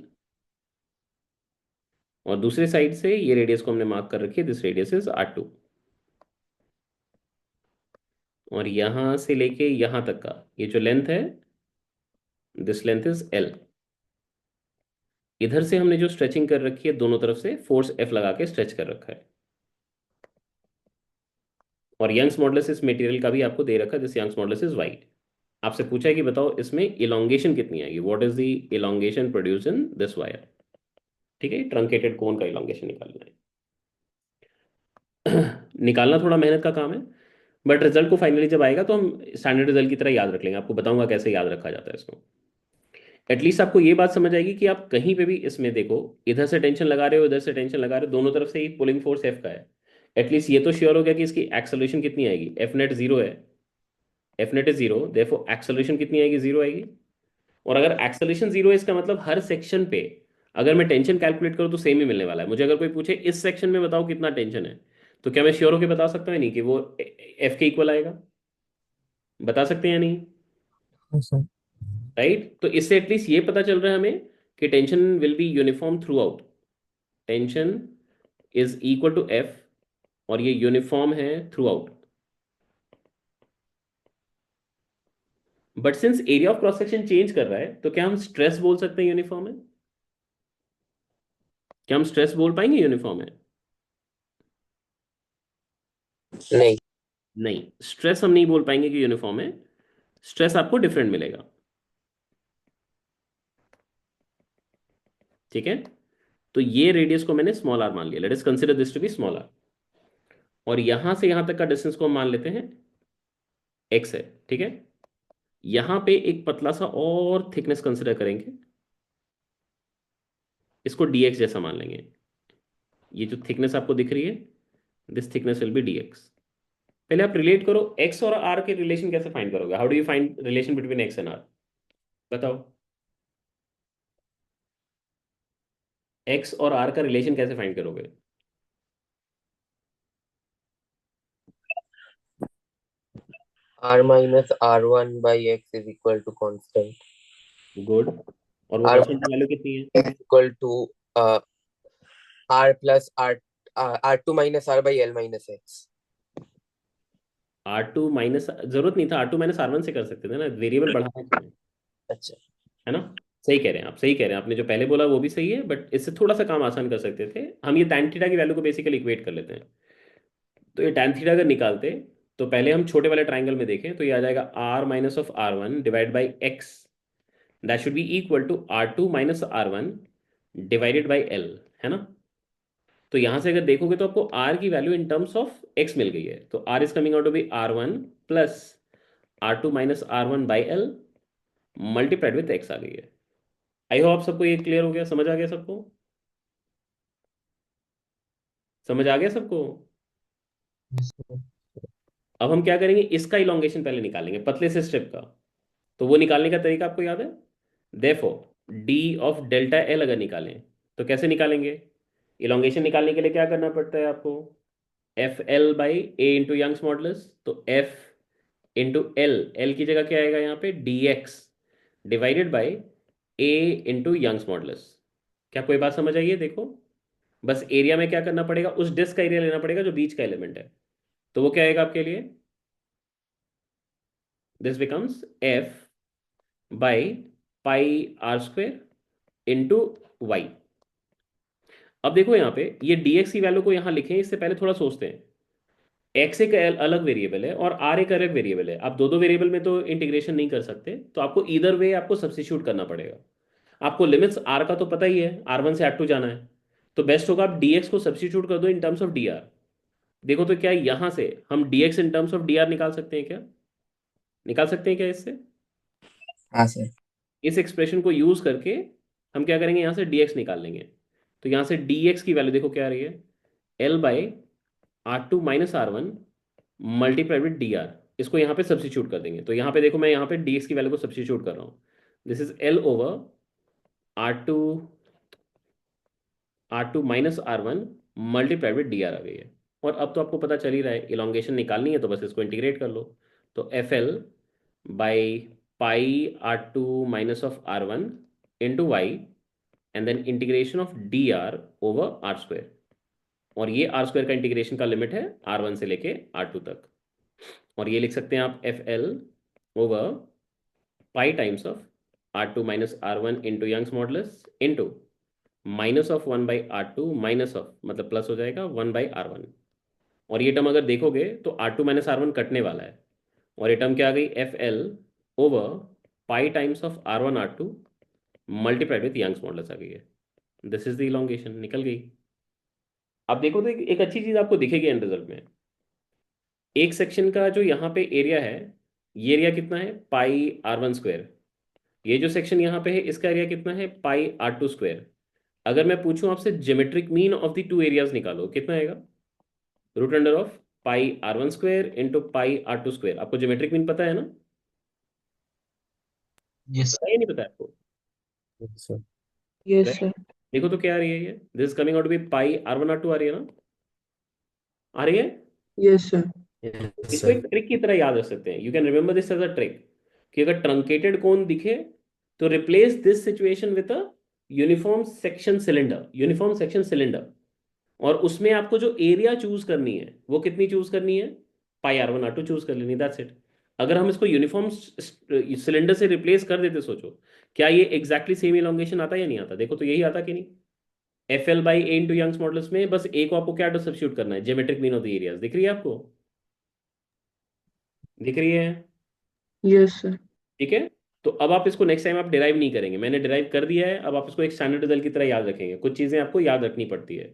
और दूसरे साइड से ये रेडियस को हमने मार्क कर रखी है, दिस रेडियस इज r2। और यहां से लेके यहां तक का ये जो लेंथ है, दिस लेंथ इज l। इधर से हमने जो स्ट्रेचिंग कर रखी है दोनों तरफ से फोर्स F लगा के स्ट्रेच कर रखा है। और यंग्स मॉडुलस इस मटेरियल का भी आपको दे रखा है, this Young's modulus is wide. आपसे पूछा है कि बताओ इसमें इलोंगेशन कितनी आएगी, what is the elongation produce in this wire. ठीक है, ट्रंकेटेड कोन का इलोंगेशन निकालना है। निकालना थोड़ा मेहनत का काम है, बट रिजल्ट को फाइनली जब आएगा तो हम स्टैंडर्ड रिजल्ट की तरह याद रख लेंगे। आपको बताऊंगा कैसे याद रखा जाता है इसको। एटलीस्ट आपको ये बात समझ आएगी कि आप कहीं पे भी इसमें देखो, इधर से टेंशन लगा रहे हो, इधर से टेंशन लगा रहे हो, दोनों तरफ से ही पुलिंग फोर्स F का है। एटलीस्ट ये तो श्योर हो गया कि इसकी एक्सेलरेशन कितनी आएगी, एफ नेट जीरो है, F net is zero, therefore acceleration कितनी आएगी, जीरो आएगी। और अगर एक्सेलरेशन जीरो है इसका मतलब हर सेक्शन पे अगर मैं टेंशन कैलकुलेट करूँ तो सेम ही मिलने वाला है। मुझे अगर कोई पूछे इस सेक्शन में बताओ कितना टेंशन है, तो क्या मैं श्योर होकर बता सकता हूँ नहीं कि वो F के इक्वल आएगा? बता सकते हैं या नहीं? हाँ सर। राइट, तो इससे एटलीस्ट ये पता चल रहा है हमें कि tension will be uniform throughout. Tension is equal to F और ये यूनिफॉर्म है throughout. But since area of cross section change कर रहा है तो क्या हम स्ट्रेस बोल सकते हैं यूनिफॉर्म है? क्या हम स्ट्रेस बोल पाएंगे यूनिफॉर्म है? नहीं। नहीं, स्ट्रेस हम नहीं बोल पाएंगे कि यूनिफॉर्म है। स्ट्रेस आपको डिफरेंट मिलेगा। ठीक है, तो ये रेडियस को मैंने स्मॉल आर मान लिया, let us consider this to be small R. और यहां से यहां तक का डिस्टेंस को हम मान लेते हैं x है। ठीक है, यहां पे एक पतला सा और थिकनेस कंसीडर करेंगे, इसको dx जैसा मान लेंगे। ये जो थिकनेस आपको दिख रही है, this thickness will be dx। पहले आप रिलेट करो, x और r के रिलेशन कैसे फाइंड करोगे? How do you find relation between x and r? बताओ, x और r का रिलेशन कैसे फाइंड करोगे? R minus R1 by X is equal to constant. Good. और वो R कांस्टेंट की वैल्यू कितनी है? is equal to R plus R2 minus R by L minus X. R2 minus, जरूरत नहीं था, R2 माइनस R1 से कर सकते थे ना, वेरिएबल बढ़ाना क्यों है? अच्छा। है ना? सही कह रहे हैं आप, सही कह रहे हैं। आपने जो पहले बोला वो भी सही है, बट इससे थोड़ा सा काम आसान कर सकते थे हम। ये tan थीटा की वैल्यू को बेसिकली इक्वेट कर लेते हैं। तो ये tan थीटा अगर निकालते तो पहले हम छोटे वाले ट्राइंगल में देखें तो ये आ जाएगा R minus of R1 divide by X, that should be equal to R2 minus R1 divided by L, है ना? तो यहां से अगर देखोगे तो आपको R की value in terms of X मिल गई है, तो R is coming out to be R1 plus R2 minus R1 by L multiplied with x आ गई है। आई होप आप सबको ये क्लियर हो गया, समझ आ गया सबको? समझ आ गया सबको? yes sir, अब हम क्या करेंगे, इसका इलोंगेशन पहले निकालेंगे, पतले से स्ट्रिप का। तो वो निकालने का तरीका आपको याद है? Therefore D of delta L अगर निकालें तो कैसे निकालेंगे? इलोंगेशन निकालने के लिए क्या करना पड़ता है आपको? F L by A into Young's modulus. तो एफ इंटू एल, एल की जगह क्या आएगा यहाँ पे? D X divided by A into Young's modulus. क्या कोई बात समझ आई है? देखो, बस एरिया में क्या करना पड़ेगा, उस डिस्क का एरिया लेना पड़ेगा जो बीच का एलिमेंट है। तो वो क्या आएगा आपके लिए? This becomes F by pi R square into Y. अब देखो यहाँ पे ये dx की वैल्यू को यहाँ लिखें, इससे पहले थोड़ा सोचते हैं। x एक अलग वेरिएबल है और r एक अलग वेरिएबल है। आप दो दो वेरिएबल में तो इंटीग्रेशन नहीं कर सकते, तो आपको ईदर वे आपको सब्स्टिट्यूट करना पड़ेगा। आपको लिमिट्स r का तो पता ही है, R1 से R2 जाना है, तो बेस्ट होगा आप dx को सब्स्टिट्यूट कर दो इन टर्म्स ऑफ dr। देखो तो क्या यहाँ से हम dx in terms of dr निकाल सकते हैं क्या? निकाल सकते हैं क्या इससे? हाँ सर। इस एक्सप्रेशन को यूज करके हम क्या करेंगे, यहाँ से dx निकाल लेंगे। तो यहाँ से dx की वैल्यू देखो क्या आ रही है, L by R2 minus R1 multiply with dr। इसको यहाँ पे सब्स्टिट्यूट कर देंगे। तो यहाँ पे देखो, मैं यहाँ पे dx की वैल्यू को सब्स्टिट्यूट कर रहा हूँ। This is L over R2 minus R1 multiply with dr आ गई है। और अब तो आपको पता चल ही रहा है, इलोंगेशन निकालनी है तो बस इसको इंटीग्रेट कर लो। तो F L by pi R2 minus of R1 into Y and then integration of dr over R square. और ये आर स्क्वायर का इंटीग्रेशन का लिमिट है R1 से लेके R2 तक। और ये लिख सकते हैं आप F L over pi times of R2 minus R1 into Young's modulus into minus of 1/R2 minus of, मतलब प्लस हो जाएगा 1/R1। और ये टर्म अगर देखोगे तो R2 माइनस R1 कटने वाला है, और ये टर्म क्या आ गई, F L over pi times of R1 R2 multiplied with Young's modulus आ गई है। दिस इज द इलोंगेशन, निकल गई। अब देखो तो एक अच्छी चीज आपको दिखेगी एंड रिजल्ट में। एक सेक्शन का जो यहाँ पे एरिया है, ये एरिया कितना है, πr1 स्क्वायर। ये जो सेक्शन यहाँ पे है इसका एरिया कितना है, πr2 स्क्वायर। अगर मैं पूछूं आपसे geometric mean of the two areas निकालो, कितना आएगा? Root under of πr1 square into πr2 square. आपको ज्योमेट्रिक मीन पता है ना? yes पता है या नहीं पता है आपको? सर। Yes, Right? sir. देखो तो क्या आ रही है ये, this coming out be πr1r2 आ रही है ना? आ रही है? Yes, sir. यस इसको सर। एक ट्रिक की तरह याद रख सकते हैं, you can remember this as a trick, कि अगर ट्रंकेटेड कोन दिखे तो replace this situation with a uniform section cylinder, uniform section cylinder. और उसमें आपको जो एरिया चूज करनी है वो कितनी चूज करनी है, πr1r2 चूज कर लेनी, दैट्स इट। अगर हम इसको यूनिफॉर्म सिलेंडर से रिप्लेस कर देते, सोचो क्या ये एग्जैक्टली सेम इलोंगेशन आता या नहीं आता? देखो तो यही आता कि नहीं। F L by A into Young's modulus में बस एक को आपको क्या सब्स्टिट्यूट करना है, geometric mean of the areas. दिख रही है आपको? दिख रही है? Yes, sir. ठीक है। तो अब आप इसको नेक्स्ट टाइम आप डिराइव नहीं करेंगे, मैंने डिराइव कर दिया है। अब आप इसको एक स्टैंडर्ड रिजल्ट की तरह याद रखेंगे। कुछ चीज़ें आपको याद रखनी पड़ती है,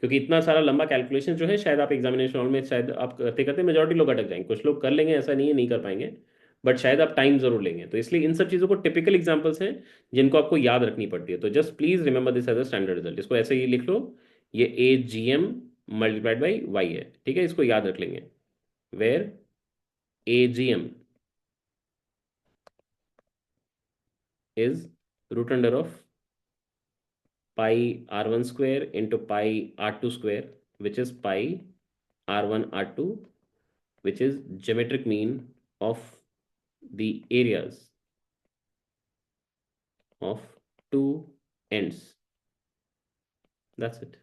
क्योंकि इतना सारा लंबा कैलकुलेशन जो है शायद आप एग्जामिनेशन हॉल में शायद आप करते करते मेजॉरिटी लोग अटक जाएंगे। कुछ लोग कर लेंगे, ऐसा नहीं है नहीं कर पाएंगे, बट शायद आप टाइम जरूर लेंगे। तो इसलिए इन सब चीज़ों को टिपिकल एग्जाम्पल्स हैं जिनको आपको याद रखनी पड़ती है। तो just please remember this as a standard result. इसको ऐसे ही लिख लो, ये A G M multiplied by Y है, ठीक है? इसको याद रख लेंगे, where A G M is root under of pi r1 square into pi r2 square, which is pi r1 r2, which is geometric mean of the areas of two ends. That's it.